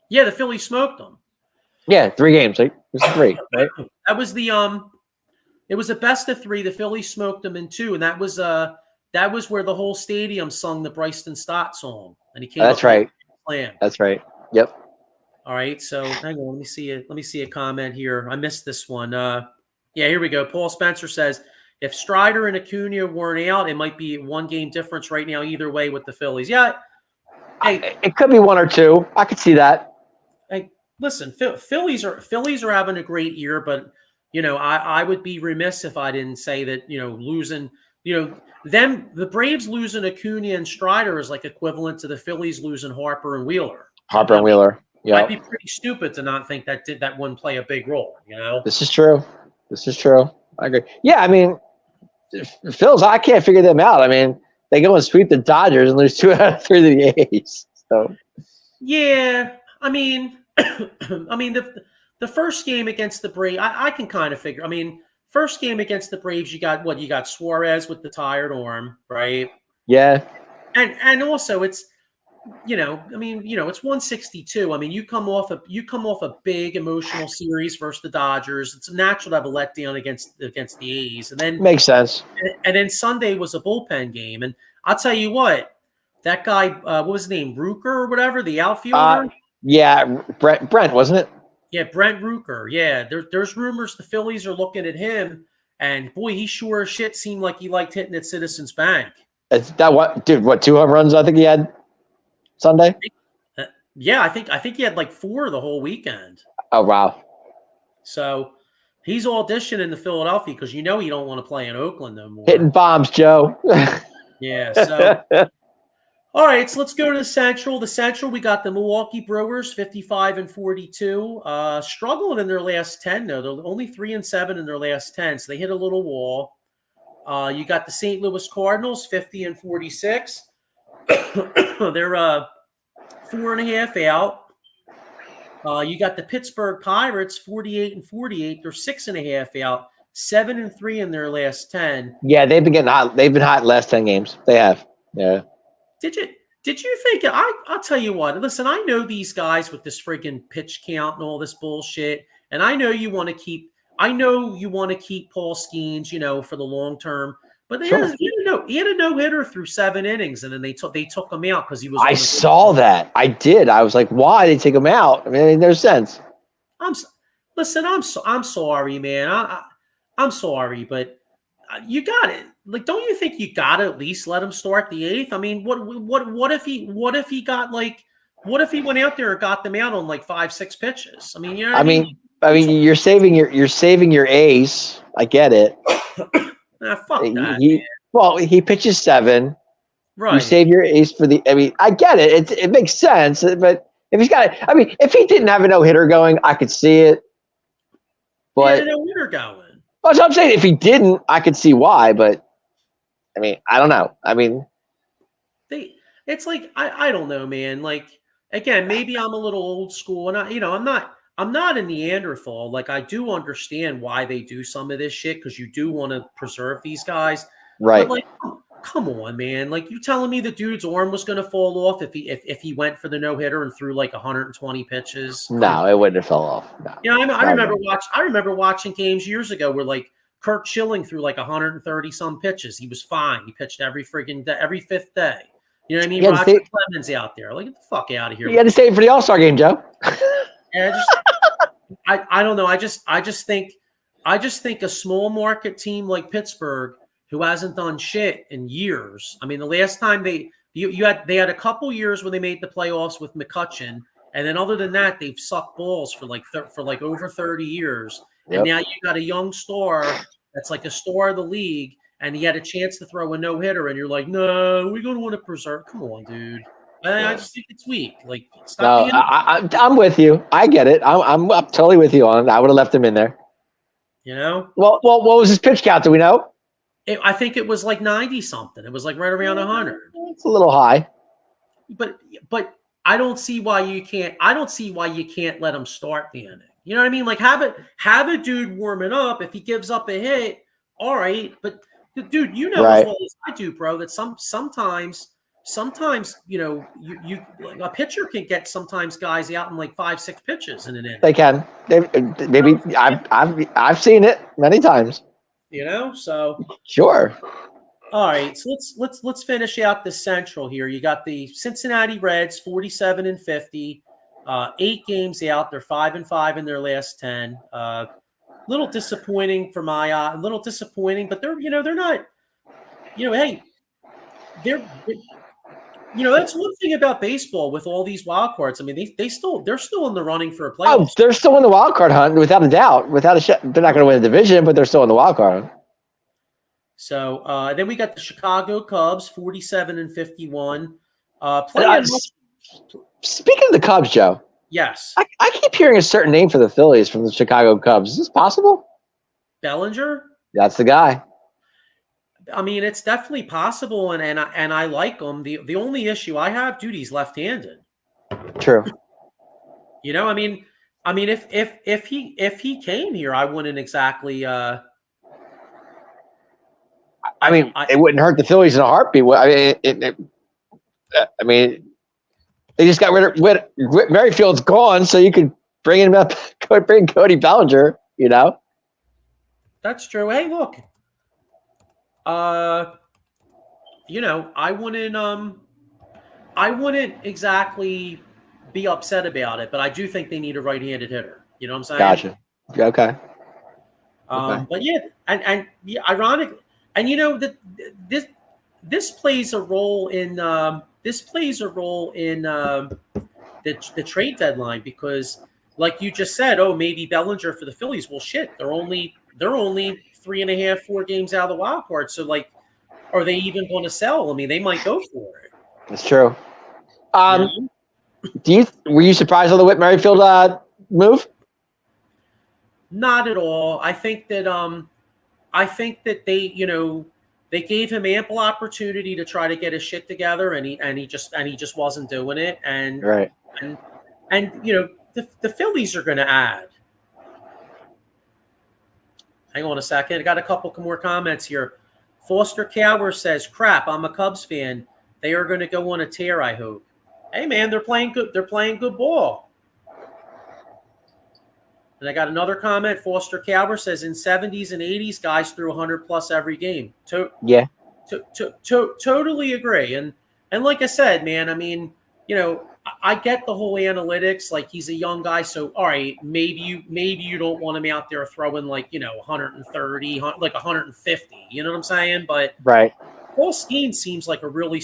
Yeah, the Phillies smoked them. Yeah, 3 games. It was 3. Right? That was it was a best of 3. The Phillies smoked them in 2, and that was where the whole stadium sung the Bryson Stott song, and he came. That's right. Plan. That's right. Yep. All right, so hang on. Let me see a comment here. I missed this one. Yeah, here we go. Paul Spencer says if Strider and Acuna weren't out, it might be 1 game difference right now either way with the Phillies. Yeah. Hey, it could be 1 or 2. I could see that. Hey, listen, Phillies are having a great year, but I would be remiss if I didn't say that losing the Braves losing Acuna and Strider is like equivalent to the Phillies losing Harper and Wheeler. Yeah, I'd be pretty stupid to not think that wouldn't play a big role. This is true. I agree. Yeah, I mean, Phil's. I can't figure them out. I mean, they go and sweep the Dodgers and lose 2 out of 3 to the A's. So yeah, I mean, the first game against the Braves, I can kind of figure. I mean, first game against the Braves, you got Suarez with the tired arm, right? Yeah, and also it's. It's 162. I mean, you come off a big emotional series versus the Dodgers. It's natural to have a letdown against the A's, and then makes sense. And then Sunday was a bullpen game, and I'll tell you what, that guy, what was his name, Rooker or whatever, the outfielder. Yeah, Brent, wasn't it? Yeah, Brent Rooker. Yeah, there's rumors the Phillies are looking at him, and boy, he sure as shit seemed like he liked hitting at Citizens Bank. Is that what, dude? What 2 home runs I think he had Sunday? Yeah, I think he had like 4 the whole weekend. Oh wow! So he's auditioning to Philadelphia because you don't want to play in Oakland no more. Hitting bombs, Joe. Yeah. So all right, so let's go to the Central. The Central, we got the Milwaukee Brewers 55-42, struggling in their last 10. though. They're only 3-7 in their last 10, so they hit a little wall. You got the St. Louis Cardinals 50-46. They're 4.5 out. You got the Pittsburgh Pirates 48-48. They're 6.5 out, 7-3 in their last 10. Yeah, they've been getting hot. They've been hot last 10 games. They have. Yeah. Did you think? I'll tell you what. Listen, I know these guys with this freaking pitch count and all this bullshit, and I know you want to keep. I know you want to keep Paul Skeens, for the long term. But he had a no-hitter through 7 innings, and then they took him out because he was. I saw that. I did. I was like, why did they take him out? I mean, it made no sense. I'm listen. I'm sorry, man. I'm sorry, but you got it. Like, don't you think you got to at least let him start the eighth? I mean, what if he got like, what if he went out there and got them out on like 5-6 pitches? I mean, you know what I mean? You're saving your ace. I get it. Fuck that. He pitches 7. Right. You save your ace for the. I mean, I get it. It makes sense. But if he's got, if he didn't have a no-hitter going, I could see it. But no-hitter going. Well, so I'm saying if he didn't, I could see why. But I mean, I don't know. I mean, it's like I don't know, man. Like, again, maybe I'm a little old school, and I'm not a Neanderthal. Like, I do understand why they do some of this shit because you do want to preserve these guys, right? But like, come on, man. Like, you telling me the dude's arm was going to fall off if he went for the no-hitter and threw like 120 pitches? No, it wouldn't have fell off. No. I remember watching games years ago where like Kurt Schilling threw like 130 some pitches. He was fine. He pitched every fifth day. You know what I mean? Roger Clemens out there. Like, get the fuck out of here. You had to stay for the AllStar game, Joe. Yeah, I don't know. I just think a small market team like Pittsburgh, who hasn't done shit in years. I mean, the last time they had a couple years when they made the playoffs with McCutchen, and then other than that, they've sucked balls for like over 30 years. Yep. And now you got a young star that's like a star of the league, and he had a chance to throw a no-hitter, and you're like, no, we're going to want to preserve. Come on, dude. I just think it's weak. Like, stop being. I'm with you. I get it. I'm totally with you on it. I would have left him in there. You know. Well, what was his pitch count? Do we know? I think it was like 90 something. It was like right around 100. It's a little high. But I don't see why you can't. I don't see why you can't let him start the inning. You know what I mean? Like, have a dude warm it up. If he gives up a hit, all right. But dude, you know as well as I do, bro, that sometimes you like a pitcher can get sometimes guys out in like 5-6 pitches in an inning. They can. Maybe I've seen it many times. You know, so sure. All right, so let's finish out the Central here. You got the Cincinnati Reds, 47-50, 8 games out. They're 5-5 in their last 10. Little disappointing for my eye. A little disappointing, but they're not. Hey, they're. That's one thing about baseball with all these wild cards. I mean, they're still in the running for a playoff. Oh, they're still in the wild card hunt, without a doubt. Without a shot, they're not going to win a division, but they're still in the wild card hunt. So then we got the Chicago Cubs, 47-51. Speaking of the Cubs, Joe. Yes. I keep hearing a certain name for the Phillies from the Chicago Cubs. Is this possible? Bellinger? That's the guy. I mean, it's definitely possible, and I like him. The only issue I have, dude, he's left-handed. True. I mean, if he came here, I wouldn't exactly. It wouldn't hurt the Phillies in a heartbeat. I mean, they just got rid of Whit Merrifield's gone, so you could bring him up, bring Cody Bellinger. That's true. Hey, look. I wouldn't exactly be upset about it, but I do think they need a right-handed hitter. You know what I'm saying? Gotcha. Okay. But yeah, and ironic, and that this plays a role in the trade deadline because, like you just said, maybe Bellinger for the Phillies. Well, shit, they're only 3.5, 4 games out of the wild card. So, like, are they even going to sell? I mean, they might go for it. That's true. Were you surprised on the Whit Merrifield move? Not at all. I think that they gave him ample opportunity to try to get his shit together, and he just wasn't doing it. And right. And the Phillies are going to add. Hang on a second. I got a couple more comments here. Foster Cower says, crap, I'm a Cubs fan. They are going to go on a tear, I hope. Hey, man, they're playing good. They're playing good ball. And I got another comment. Foster Cower says, in 70s and 80s, guys threw 100-plus every game. Totally agree. And like I said, man, I mean, I get the whole analytics. Like, he's a young guy, so all right, maybe you don't want him out there throwing 130, like 150. You know what I'm saying? But Right. Paul Skeens seems like a really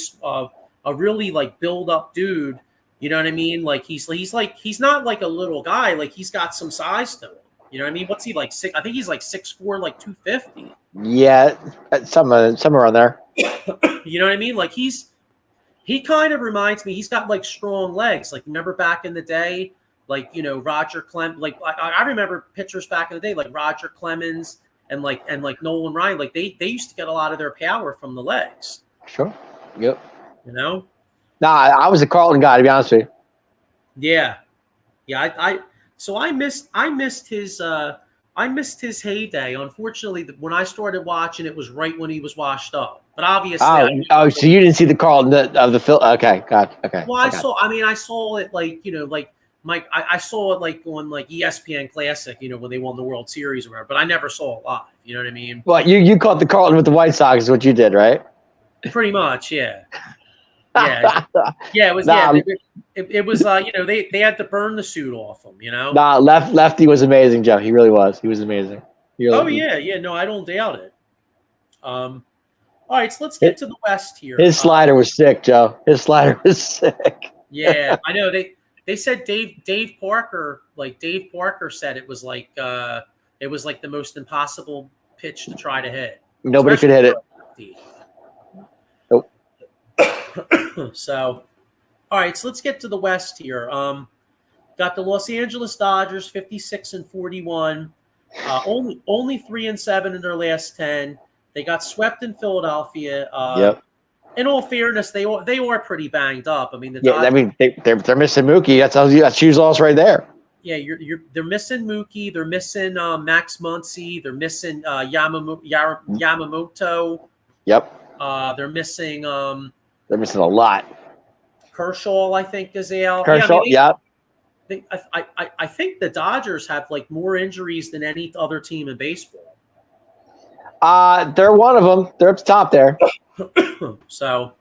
like build up dude. You know what I mean? Like he's not like a little guy. Like he's got some size to him. You know what I mean? What's he like? I think he's like 6'4", like 250. Yeah, somewhere around there. You know what I mean? Like he kind of reminds me. He's got like strong legs. Like remember back in the day, like Roger Clemens. Like I remember pitchers back in the day, like Roger Clemens and like Nolan Ryan. Like they used to get a lot of their power from the legs. Sure. Yep. Nah, I was a Carlton guy, to be honest with you. Yeah. So I missed his heyday. Unfortunately, when I started watching, it was right when he was washed up. But obviously, so you didn't see the Carlton of the film? Okay, got okay. Well, I saw it I saw it like on like ESPN Classic, when they won the World Series or whatever. But I never saw it live. You know what I mean? Well, you caught the Carlton with the White Sox, is what you did, right? Pretty much, yeah. Yeah, it was. Yeah, it was. They had to burn the suit off him. Nah, Lefty was amazing, Joe. He really was. He was amazing. Yeah. No, I don't doubt it. All right, so let's get to the West here. His slider was sick, Joe. His slider was sick. Yeah, I know. They said Dave Parker said it was like the most impossible pitch to try to hit. Nobody could hit it. Nope. So, all right, so let's get to the West here. Got the Los Angeles Dodgers 56-41, only 3-7 in their last 10. They got swept in Philadelphia. Yep. In all fairness, they are pretty banged up. I mean, they're missing Mookie. That's huge loss right there. Yeah, they're missing Mookie. They're missing Max Muncy. They're missing Yamamoto. Yep. They're missing. They're missing a lot. Kershaw, I think, is out. Kershaw, I think the Dodgers have like more injuries than any other team in baseball. They're one of them. They're up the top there. So,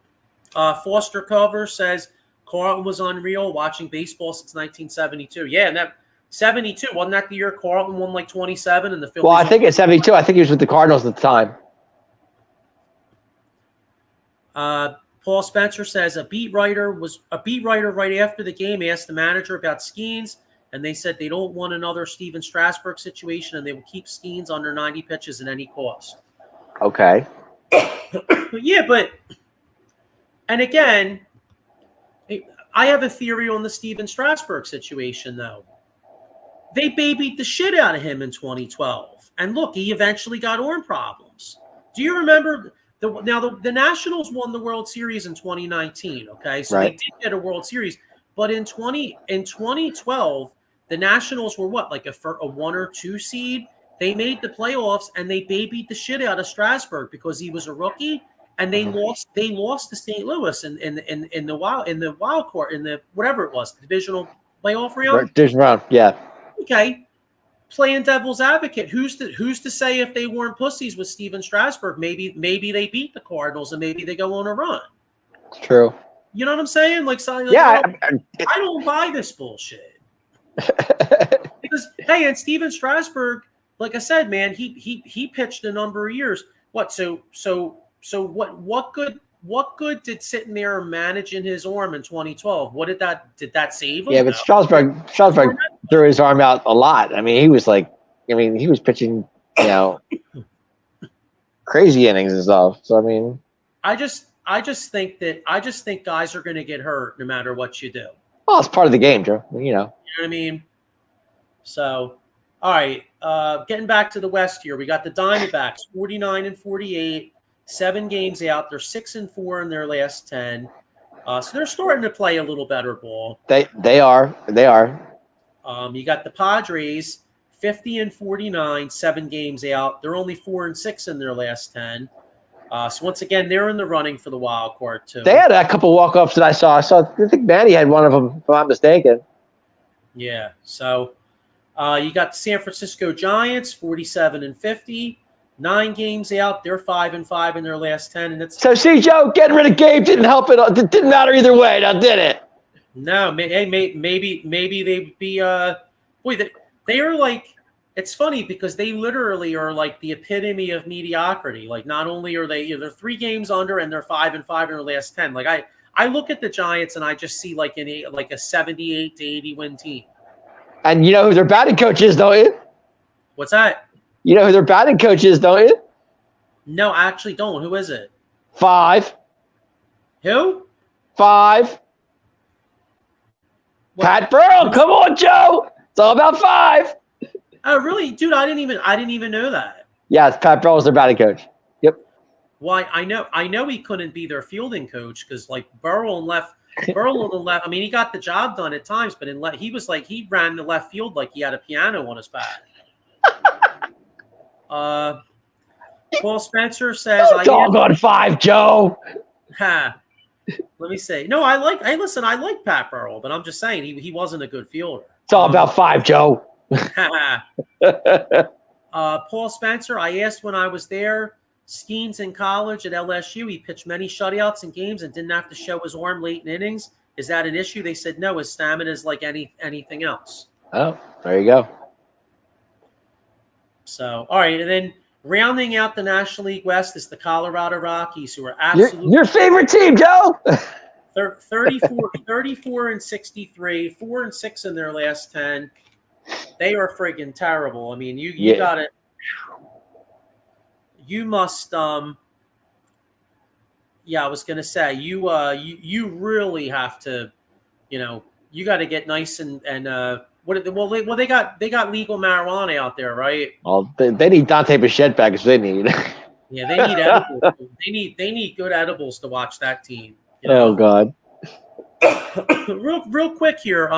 Foster Cover says Carlton was unreal watching baseball since 1972. Yeah, and that 72 wasn't that the year Carlton won like 27 and the Phillies. Well, I think it's 72. I think he was with the Cardinals at the time. Paul Spencer says a beat writer right after the game asked the manager about Skeens, and they said they don't want another Steven Strasburg situation, and they will keep Skeens under 90 pitches at any cost. Okay. Yeah, and again, I have a theory on the Steven Strasburg situation, though. They babied the shit out of him in 2012, and look, he eventually got arm problems. Do you remember? The Nationals won the World Series in 2019, okay? So They did get a World Series. But in 2012, the Nationals were what, like a 1 or 2 seed? They made the playoffs, and they babied the shit out of Strasburg because he was a rookie, and they lost to St. Louis in the wild card, in the whatever it was, divisional playoff round. Division round, yeah. Okay. Playing devil's advocate, who's to say if they weren't pussies with Steven Strasburg, maybe they beat the Cardinals and maybe they go on a run. It's true. You know what I'm saying? I don't buy this bullshit. Because hey, and Steven Strasburg, like I said, man, he pitched a number of years. What good did sitting there managing his arm in 2012? Did that save him? Yeah, but Strasburg threw his arm out a lot. I mean, he was pitching, crazy innings and stuff. So I mean, I just think guys are going to get hurt no matter what you do. Well, it's part of the game, Joe. You know what I mean? So, all right, getting back to the West here, we got the Diamondbacks 49-48. 7 games out. They're 6-4 in their last 10. So they're starting to play a little better ball. They are. You got the Padres 50-49, 7 games out. They're only 4-6 in their last 10. So once again, they're in the running for the wild card too. They had a couple walk-offs that I saw. I think Manny had one of them, if I'm not mistaken. Yeah. So you got the San Francisco Giants 47-50. 9 games out. They're 5-5 in their last 10, and it's so. See, Joe, getting rid of Gabe didn't help it. It didn't matter either way. Now, did it? No, maybe they'd be boy they are like, it's funny because they literally are like the epitome of mediocrity. Like not only are they, they're 3 games under and they're 5-5 in their last 10. Like I look at the Giants and I just see like a 78 to 80 win team. And you know who their batting coach is, don't you? What's that? You know who their batting coach is, don't you? No, I actually don't. Who is it? 5. Who? 5. What? Pat Burrell. Come on, Joe. It's all about 5. Oh, really, dude? I didn't even know that. Yeah, Pat Burrell is their batting coach. Yep. Well, I know he couldn't be their fielding coach because like Burrell on the left. I mean, he got the job done at times, but he ran the left field like he had a piano on his back. Paul Spencer says, Dog on 5, Joe. Let me say. No, I like Pat Burrell, but I'm just saying he wasn't a good fielder. It's all about 5, Joe. Paul Spencer, I asked when I was there, Skeens in college at LSU, he pitched many shutouts in games and didn't have to show his arm late in innings. Is that an issue? They said no, his stamina is like anything else. Oh, there you go. So, all right, and then rounding out the National League West is the Colorado Rockies, who are absolutely your favorite team, Joe. 34 and 63, 4-6 in their last 10. They are friggin' terrible. I mean, you got it. You must. Yeah, I was gonna say you really have to. You got to get nice and they got legal marijuana out there, right? Well, they need Dante Bichette back. Is what they need. Yeah, they need edibles. They need good edibles to watch that team. Oh God. real quick here.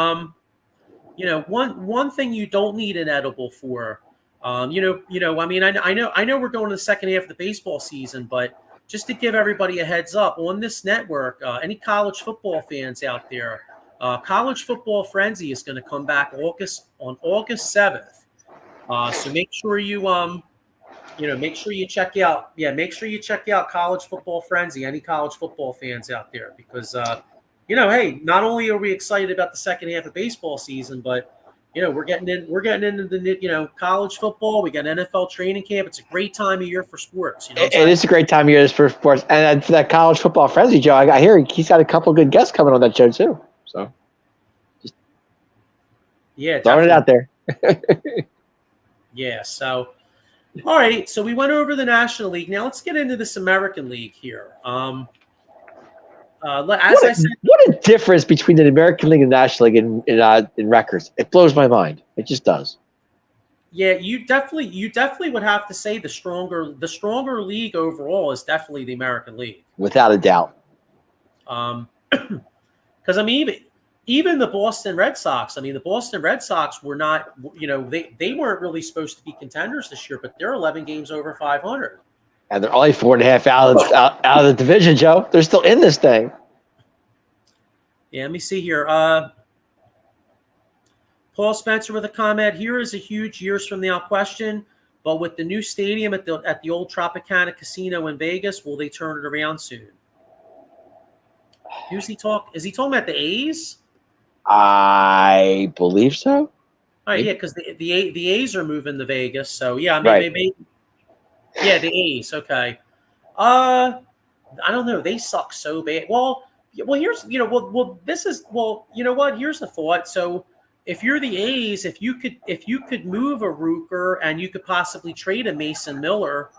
One thing you don't need an edible for. I mean, I know we're going to the second half of the baseball season, but just to give everybody a heads up on this network, any college football fans out there, College Football Frenzy is going to come back on August 7th. So make sure you check out College Football Frenzy. Any college football fans out there, because hey, not only are we excited about the second half of baseball season, but we're getting into the college football. We got NFL training camp. It's a great time of year for sports. It is a great time of year for sports, and for that College Football Frenzy, Joe, I hear he's got a couple good guests coming on that show too. So, just throwing it out there. Yeah. So, all right. So we went over the National League. Now let's get into this American League here. What a difference between the American League and the National League in records. It blows my mind. It just does. Yeah, you definitely would have to say the stronger league overall is definitely the American League, without a doubt. Because I mean, even the Boston Red Sox. I mean, the Boston Red Sox were not. They weren't really supposed to be contenders this year, but they're 11 games over 500. And they're only 4.5 out of the division, Joe. They're still in this thing. Yeah, let me see here. Paul Spencer with a comment. Here is a huge years from now question, but with the new stadium at the old Tropicana Casino in Vegas, will they turn it around soon? Who's he talk? Is he talking about the A's? I believe so. All right, yeah, because the A's are moving to Vegas, so yeah, I mean, maybe. Yeah, the A's. Okay. I don't know. They suck so bad. Well, here's this is you know what? Here's the thought. So if you're the A's, if you could move a Rooker and you could possibly trade a Mason Miller,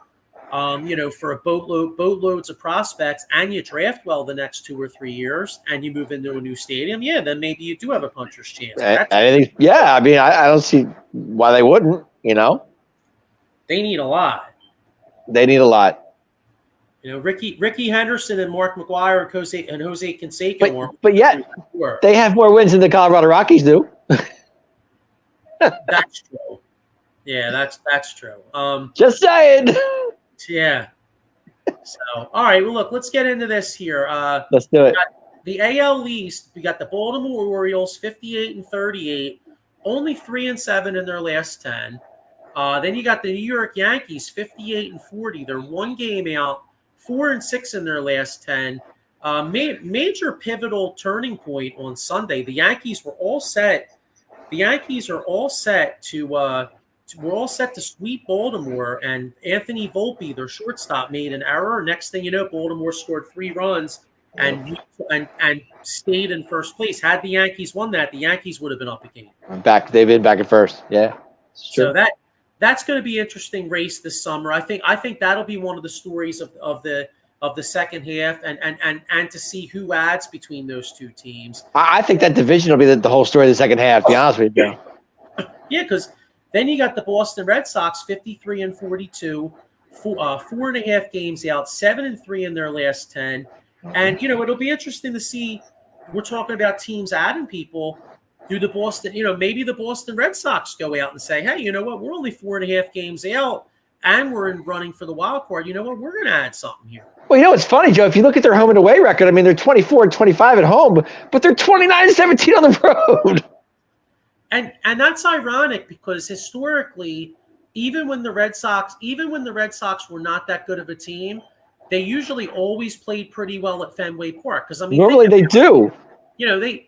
for a boatloads of prospects, and you draft well the next 2 or 3 years, and you move into a new stadium, yeah, then maybe you do have a puncher's chance. I mean, I don't see why they wouldn't. They need a lot. They need a lot. Ricky Henderson and Mark McGwire and Jose Canseco. But yet, they have more wins than the Colorado Rockies do. That's true. Yeah, that's true. Just saying. Yeah. So, all right. Well, look, let's get into this here. Let's do it. The AL East, we got the Baltimore Orioles, 58-38, only 3-7 in their last 10. Then you got the New York Yankees, 58-40. They're 1 game out, 4-6 in their last 10. Major pivotal turning point on Sunday. The Yankees were all set. The Yankees are all set to we're all set to sweep Baltimore, and Anthony Volpe, their shortstop, made an error. Next thing you know, Baltimore scored 3 runs and stayed in first place. Had the Yankees won that, the Yankees would have been up a game. They've been back at first. Yeah. So that's going to be an interesting race this summer. I think that'll be one of the stories of the second half, and to see who adds between those two teams. I think that division will be the whole story of the second half, to be honest with you. Yeah, because then you got the Boston Red Sox, 53-42, 4.5 games out, 7-3 in their last 10. And, it'll be interesting to see, we're talking about teams adding people. Do the Boston, maybe the Boston Red Sox go out and say, hey, you know what, we're only 4.5 games out, and we're in running for the wild card. You know what, we're going to add something here. Well, it's funny, Joe. If you look at their home and away record, I mean, they're 24-25 at home, but they're 29-17 on the road. And that's ironic because historically, even when the Red Sox were not that good of a team, they usually always played pretty well at Fenway Park. Because normally they do. They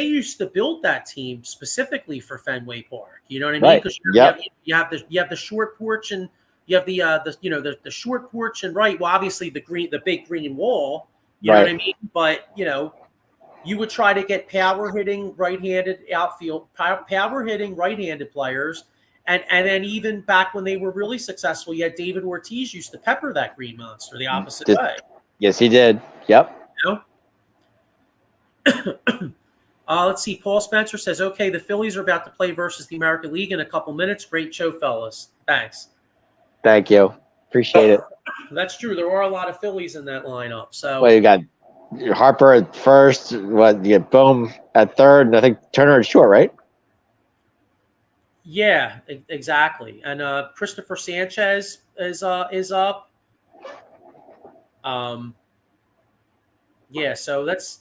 used to build that team specifically for Fenway Park. You know what I mean? Because you have the short porch, and you have the short porch, and right. Well, obviously the big green wall. You know what I mean? But you would try to get power hitting right-handed outfield, power hitting right-handed players, and then even back when they were really successful, you had David Ortiz used to pepper that green monster the opposite way. Yes, he did. Yep. Let's see. Paul Spencer says, okay, the Phillies are about to play versus the American League in a couple minutes. Great show, fellas. Thanks. Thank you. Appreciate it. That's true. There are a lot of Phillies in that lineup. So you got Harper at first. You get Bohm at third, and I think Turner at short, right? Yeah, exactly. And Christopher Sanchez is up. Yeah, so that's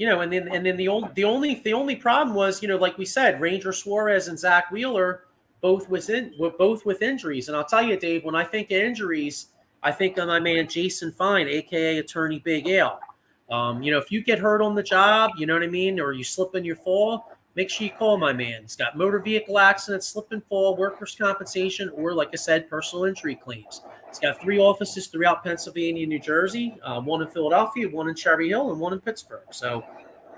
and then the only problem was like we said, Ranger Suarez and Zach Wheeler both with injuries. And I'll tell you, Dave, when I think of injuries, I think of my man Jason Fine, aka Attorney Big Al. If you get hurt on the job, you know what I mean, or you slip and you fall, make sure you call my man. He's got motor vehicle accidents, slip and fall, workers' compensation, or like I said, personal injury claims. He's got 3 offices throughout Pennsylvania and New Jersey, 1 in Philadelphia, 1 in Cherry Hill, and 1 in Pittsburgh. So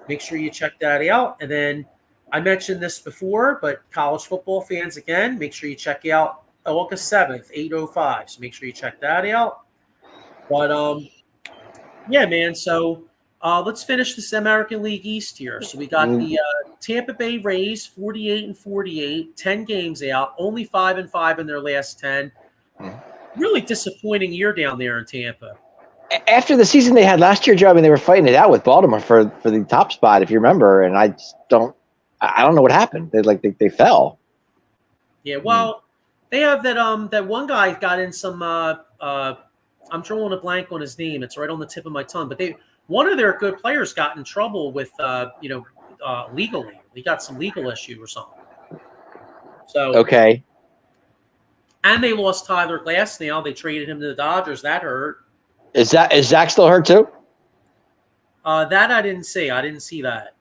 make sure you check that out. And then I mentioned this before, but college football fans, again, make sure you check out August 7th, 8:05. So make sure you check that out. But, yeah, man, so let's finish this American League East here. So we got the Tampa Bay Rays, 48-48, 10 games out, only 5-5 in their last 10. Really disappointing year down there in Tampa. After the season they had last year, Joe, I mean, they were fighting it out with Baltimore for the top spot, if you remember. And I don't know what happened. They fell. Yeah, well, they have that one guy got in some. I'm drawing a blank on his name. It's right on the tip of my tongue. But one of their good players got in trouble with legally. He got some legal issue or something. So okay. And they lost Tyler Glasnow. They traded him to the Dodgers. That hurt. Is Zach still hurt too? That I didn't see. I didn't see that.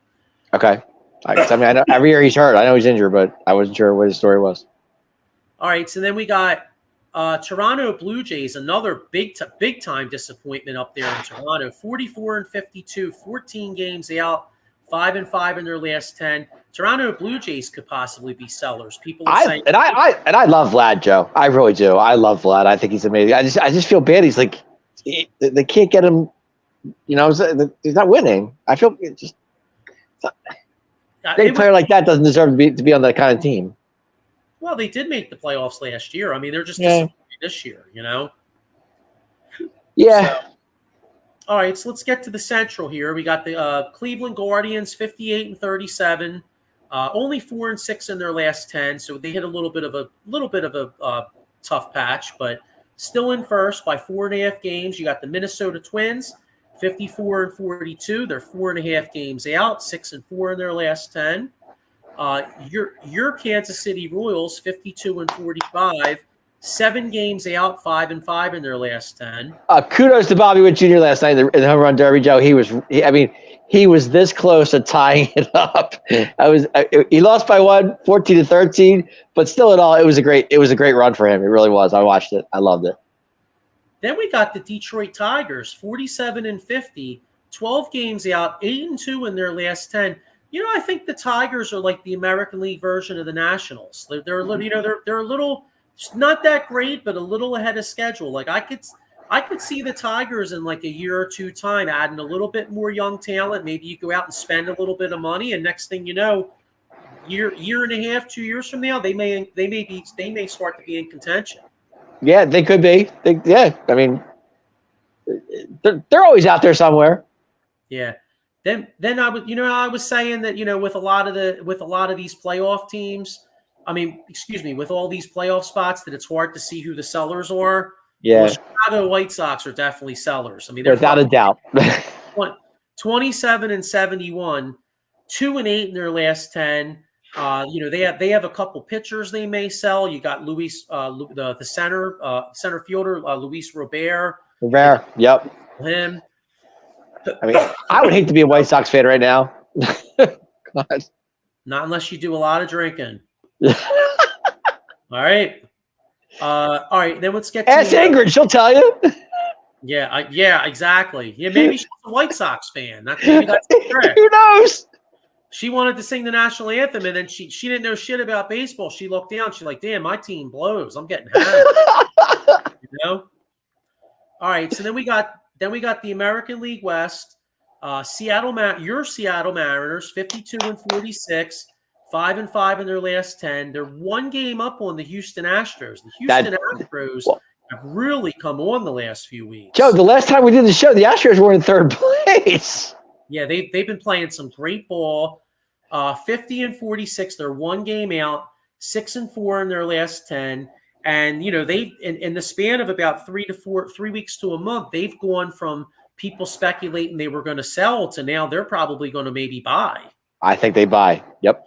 Okay. I know every year he's hurt. I know he's injured, but I wasn't sure what his story was. All right. So then we got Toronto Blue Jays, another big time disappointment up there in Toronto. 44-52, 14 games out, 5-5 in their last 10. Toronto Blue Jays could possibly be sellers. People are saying, I love Vlad, Joe. I really do. I love Vlad. I think he's amazing. I just feel bad. He's like they can't get him. He's not winning. I feel just a player like that doesn't deserve to be on that kind of team. Well, they did make the playoffs last year. I mean, they're just disappointed this year, Yeah. So, all right, so let's get to the Central here. We got the Cleveland Guardians, 58-37, only 4-6 in their last 10. So they hit a little bit of a tough patch, but still in first by 4.5 games. You got the Minnesota Twins, 54-42. They're 4.5 games out, 6-4 in their last 10. Your Kansas City Royals, 52-45. 7 games out, 5-5 in their last 10. Kudos to Bobby Witt Jr. last night in the home run derby, Joe. He was this close to tying it up. He lost by 14-13, but still in all, it was a great run for him. It really was. I watched it. I loved it. Then we got the Detroit Tigers, 47-50, 12 games out, 8-2 in their last 10. I think the Tigers are like the American League version of the Nationals. They're a little, they're a little, not that great, but a little ahead of schedule. Like I could see the Tigers in like a year or two time adding a little bit more young talent. Maybe you go out and spend a little bit of money, and next thing you know, year and a half, 2 years from now, they may start to be in contention. Yeah, they could be. I mean, they're always out there somewhere. Yeah. Then I was saying that with a lot of these playoff teams, with all these playoff spots, that it's hard to see who the sellers are. Yeah. Well, Chicago White Sox are definitely sellers. I mean, they're without a doubt. 27-71, 2-8 in their last 10. They have a couple pitchers they may sell. You got Luis, the center fielder, Luis Robert. Yep. Him. I mean, I would hate to be a White Sox fan right now. God. Not unless you do a lot of drinking. All right. All right. Then let's get to ask Ingrid. She'll tell you. Yeah, exactly. Yeah, maybe she's a White Sox fan. Maybe that's correct. Who knows? She wanted to sing the national anthem, and then she didn't know shit about baseball. She looked down. She's like, "Damn, my team blows. I'm getting hammered." All right. So then we got the American League West. Your Seattle Mariners, 52-46, 5-5 in their last 10. They're 1 game up on the Houston Astros. The Houston Astros have really come on the last few weeks. Joe, the last time we did the show, the Astros were in 3rd place. Yeah, they've been playing some great ball. 50-46, they're 1 game out, 6-4 in their last 10. And they've in the span of about 3 weeks to a month, they've gone from people speculating they were going to sell to now they're probably going to maybe buy. I think they buy. Yep.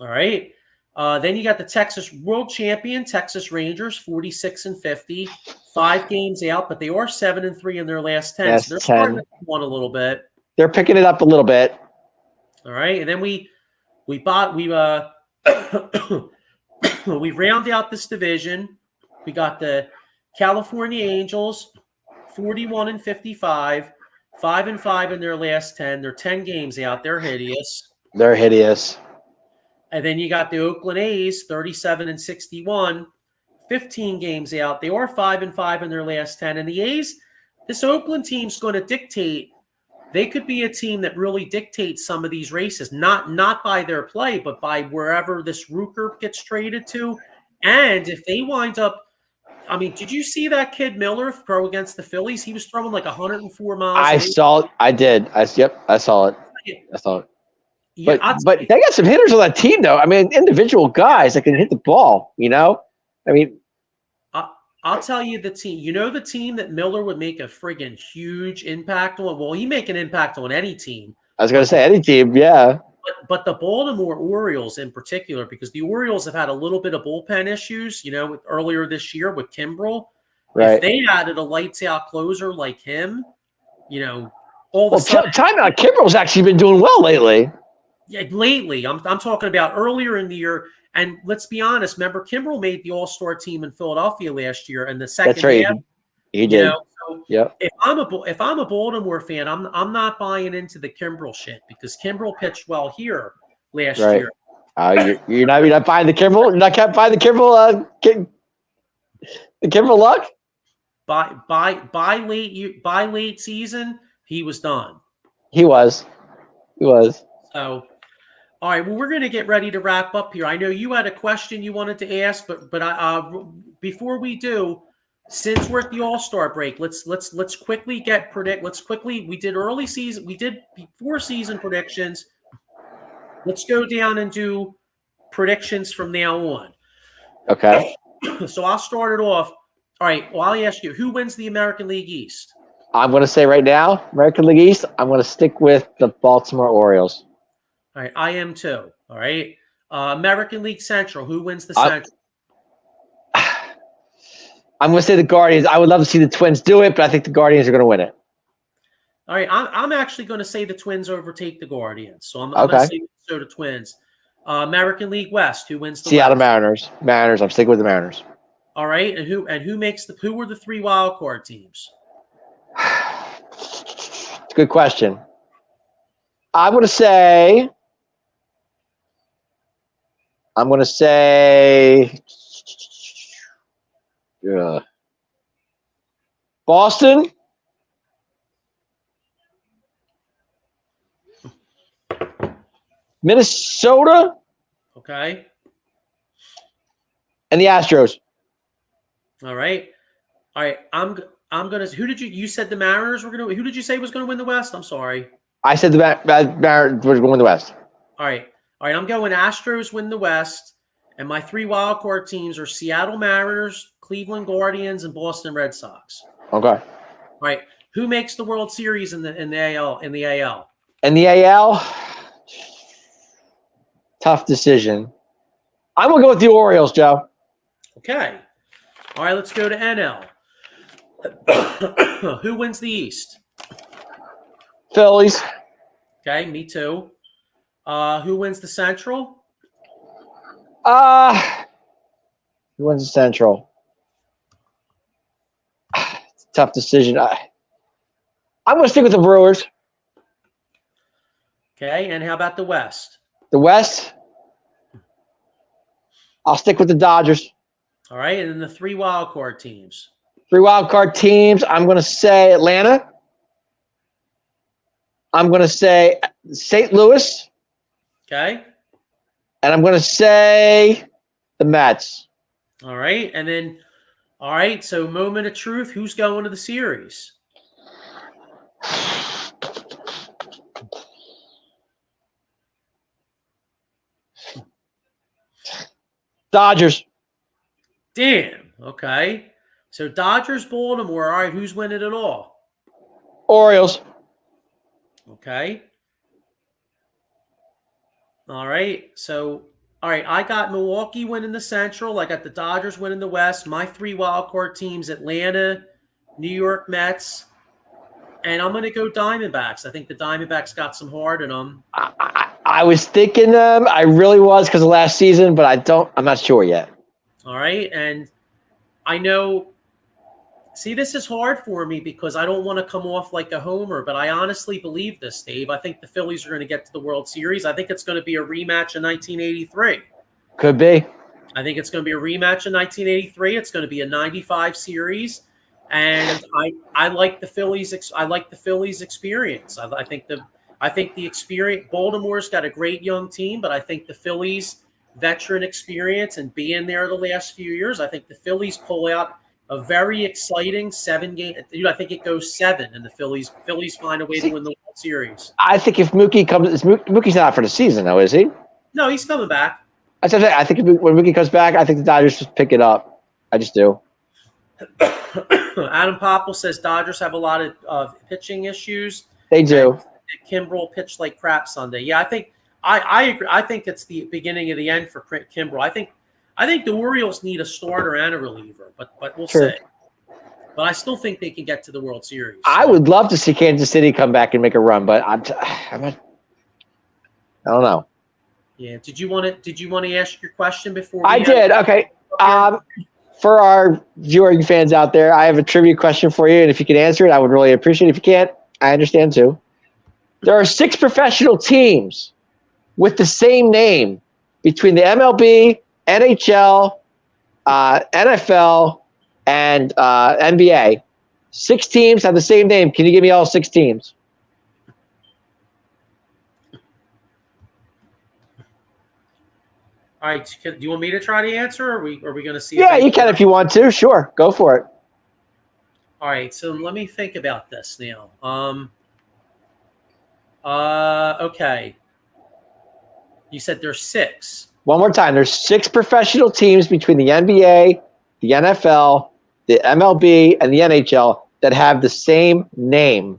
All right. Then you got the Texas world champion Texas Rangers, 46-50, 5 games out, but they are 7-3 in their last 10. So they're starting to win a little bit. They're picking it up a little bit. All right, and then we round out this division. We got the California Angels, 41-55, 5-5 in their last 10. They're 10 games out. They're hideous. And then you got the Oakland A's, 37-61, 15 games out. They are 5-5 in their last 10. And the A's, this Oakland team's going to dictate. They could be a team that really dictates some of these races, not by their play, but by wherever this Rooker gets traded to. And if they wind up, did you see that kid Miller throw against the Phillies? He was throwing like 104 miles. I saw it. I did. I saw it. Yeah, but they got some hitters on that team, though. I mean, individual guys that can hit the ball. I'll tell you the team. The team that Miller would make a friggin' huge impact on? Well, he make an impact on any team. I was going to say any team, yeah. But the Baltimore Orioles in particular, because the Orioles have had a little bit of bullpen issues, earlier this year with Kimbrel. Right. If they added a lights-out closer like him, all of a sudden. Timeout. Kimbrel's actually been doing well lately. Yeah, lately. I'm talking about earlier in the year. And let's be honest, remember, Kimbrel made the All-Star team in Philadelphia last year, and the second That's right. half, He did. So yep. If I'm a Baltimore fan, I'm not buying into the Kimbrel shit because Kimbrel pitched well here last year. You're not buying the Kimbrel. You're not buying the Kimbrel. The Kimbrel luck. By late season, he was done. He was. So. All right, well, we're going to get ready to wrap up here. I know you had a question you wanted to ask, but before we do, since we're at the All-Star break, let's quickly we did early season, we did before season predictions. Let's go down and do predictions from now on. Okay. So I'll start it off. All right, well, I'll ask you, who wins the American League East? I'm going to say right now, American League East, I'm going to stick with the Baltimore Orioles. All right, I am too. All right. American League Central, who wins the Central? I'm going to say the Guardians. I would love to see the Twins do it, but I think the Guardians are going to win it. All right, I'm actually going to say the Twins overtake the Guardians. So I'm Okay. going to say Minnesota Twins. American League West, who wins the Seattle West? Mariners. Mariners. I'm sticking with the Mariners. All right, and who were the 3 wild card teams? It's a good question. I'm going to say Boston. Minnesota. Okay. And the Astros. All right. I'm gonna. Who did you said the Mariners were gonna? Who did you say was gonna win the West? I'm sorry. I said the Mariners were going to win the West. All right. I'm going Astros win the West, and my 3 wild card teams are Seattle Mariners, Cleveland Guardians, and Boston Red Sox. Okay. All right. Who makes the World Series in the AL? In the AL, tough decision. I'm gonna go with the Orioles, Joe. Okay. All right. Let's go to NL. Who wins the East? Phillies. Okay, me too. Who wins the Central? Who wins the Central? Tough decision. I'm going to stick with the Brewers. Okay, and how about the West? The West, I'll stick with the Dodgers. All right, and then the 3 wild card teams. 3 wild card teams. I'm going to say Atlanta. I'm going to say St. Louis. Okay. And I'm going to say the Mets. All right, and then, all right, so moment of truth. Who's going to the series? Dodgers. Damn. Okay. So Dodgers, Baltimore. All right, who's winning it all? Orioles. Okay. All right. So, all right, I got Milwaukee winning the Central. I got the Dodgers winning the West. My 3 wild card teams: Atlanta, New York Mets, and I'm going to go Diamondbacks. I think the Diamondbacks got some heart in them. I was thinking them. I really was because of last season, but I'm not sure yet. All right, and I know. See, this is hard for me because I don't want to come off like a homer, but I honestly believe this, Dave. I think the Phillies are going to get to the World Series. I think it's going to be a rematch in 1983. Could be. I think it's going to be a rematch in 1983. It's going to be a 95 series, and I like the Phillies. I like the Phillies experience. I think the experience. Baltimore's got a great young team, but I think the Phillies veteran experience and being there the last few years, I think the Phillies pull out a very exciting 7-game. I think it goes 7, and the Phillies find a way to win the World Series. I think if Mookie comes, Mookie's not out for the season, though, is he? No, he's coming back. I think when Mookie comes back, I think the Dodgers just pick it up. I just do. Adam Popple says Dodgers have a lot of pitching issues. They do. Kimbrel pitched like crap Sunday. Yeah, I agree. I think it's the beginning of the end for Kimbrel. I think the Orioles need a starter and a reliever, but we'll see. But I still think they can get to the World Series. I would love to see Kansas City come back and make a run, but I don't know. Yeah. Did you want to ask your question before? I did. Okay. For our viewing fans out there, I have a trivia question for you, and if you can answer it, I would really appreciate it. If you can't, I understand too. There are 6 professional teams with the same name between the MLB, NHL, NFL, and NBA. 6 teams have the same name. Can you give me all 6 teams? All right. Do you want me to try to answer, or are we going to see? Yeah, you can if you want to. Sure. Go for it. All right. So let me think about this now. Okay. You said there's 6. One more time. There's 6 professional teams between the NBA, the NFL, the MLB, and the NHL that have the same name.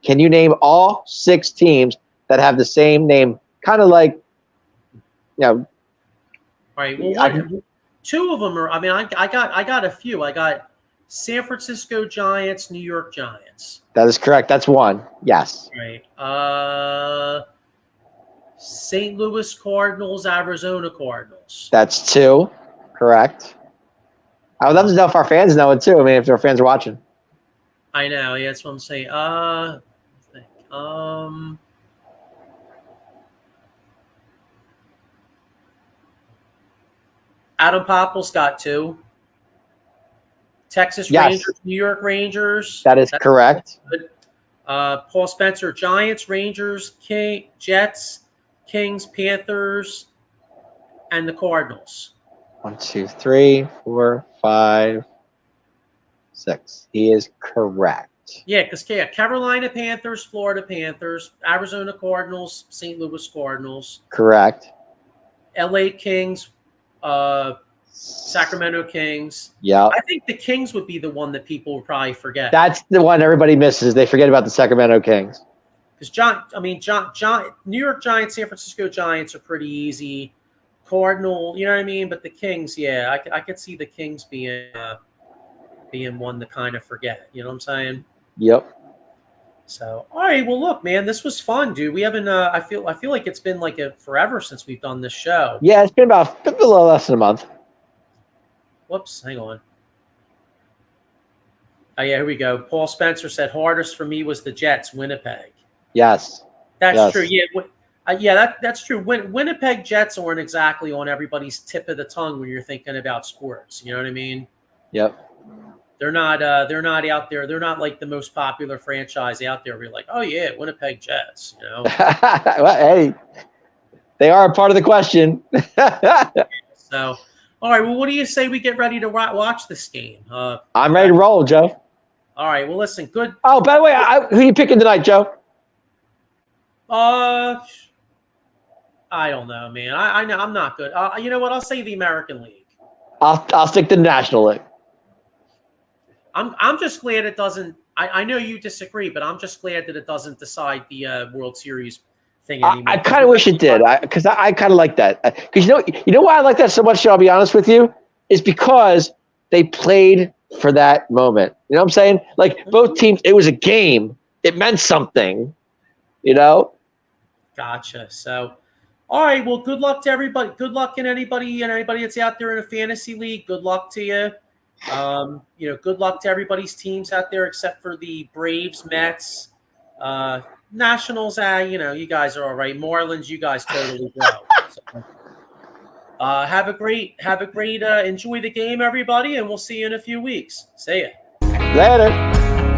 Can you name all 6 teams that have the same name? Kind of like, All right. Well, 2 of them are. I mean, I got a few. I got San Francisco Giants, New York Giants. That is correct. That's one. Yes. Right. St. Louis Cardinals, Arizona Cardinals. That's two. Correct. I would love to know if our fans know it too. I mean, if our fans are watching. I know. Yeah, that's what I'm saying. Adam Popple's got two. Texas Yes. Rangers, New York Rangers. That's correct. Good. Paul Spencer, Giants, Rangers, Jets, Kings, Panthers, and the Cardinals. 1, 2, 3, 4, 5, 6. He is correct. Yeah, because Carolina Panthers, Florida Panthers, Arizona Cardinals, St. Louis Cardinals. Correct. LA Kings, Sacramento Kings. Yeah. I think the Kings would be the one that people would probably forget. That's the one everybody misses. They forget about the Sacramento Kings. Because New York Giants, San Francisco Giants are pretty easy. Cardinal, you know what I mean? But the Kings, yeah, I could see the Kings being one to kind of forget. You know what I'm saying? Yep. So, all right. Well, look, man, this was fun, dude. We haven't. I feel like it's been like forever since we've done this show. Yeah, it's been about a little less than a month. Whoops, hang on. Oh yeah, here we go. Paul Spencer said hardest for me was the Jets, Winnipeg. Yes. That's true. Yeah, that's true. Winnipeg Jets aren't exactly on everybody's tip of the tongue when you're thinking about sports. You know what I mean? Yep. They're not out there. They're not like the most popular franchise out there. We're like, oh yeah, Winnipeg Jets. You know. Well, hey, they are a part of the question. So, all right. Well, what do you say we get ready to watch this game? I'm ready to roll, Joe. All right. Well, listen. Good. Oh, by the way, who are you picking tonight, Joe? I don't know, man. I know I'm not good. You know what? I'll say the American League. I'll stick to the National League. I'm just glad it doesn't. I know you disagree, but I'm just glad that it doesn't decide the World Series thing anymore. I kind of wish it did, because I kind of like that. Because you know why I like that so much, Joe, I'll be honest with you, is because they played for that moment. You know what I'm saying? Like both teams, it was a game. It meant something. You know? Gotcha. So, all right. Well, good luck to everybody. Good luck in anybody that's out there in a fantasy league. Good luck to you. Good luck to everybody's teams out there except for the Braves, Mets, Nationals. You guys are all right. Marlins, you guys totally go. So, have a great. Enjoy the game, everybody, and we'll see you in a few weeks. See ya. Later.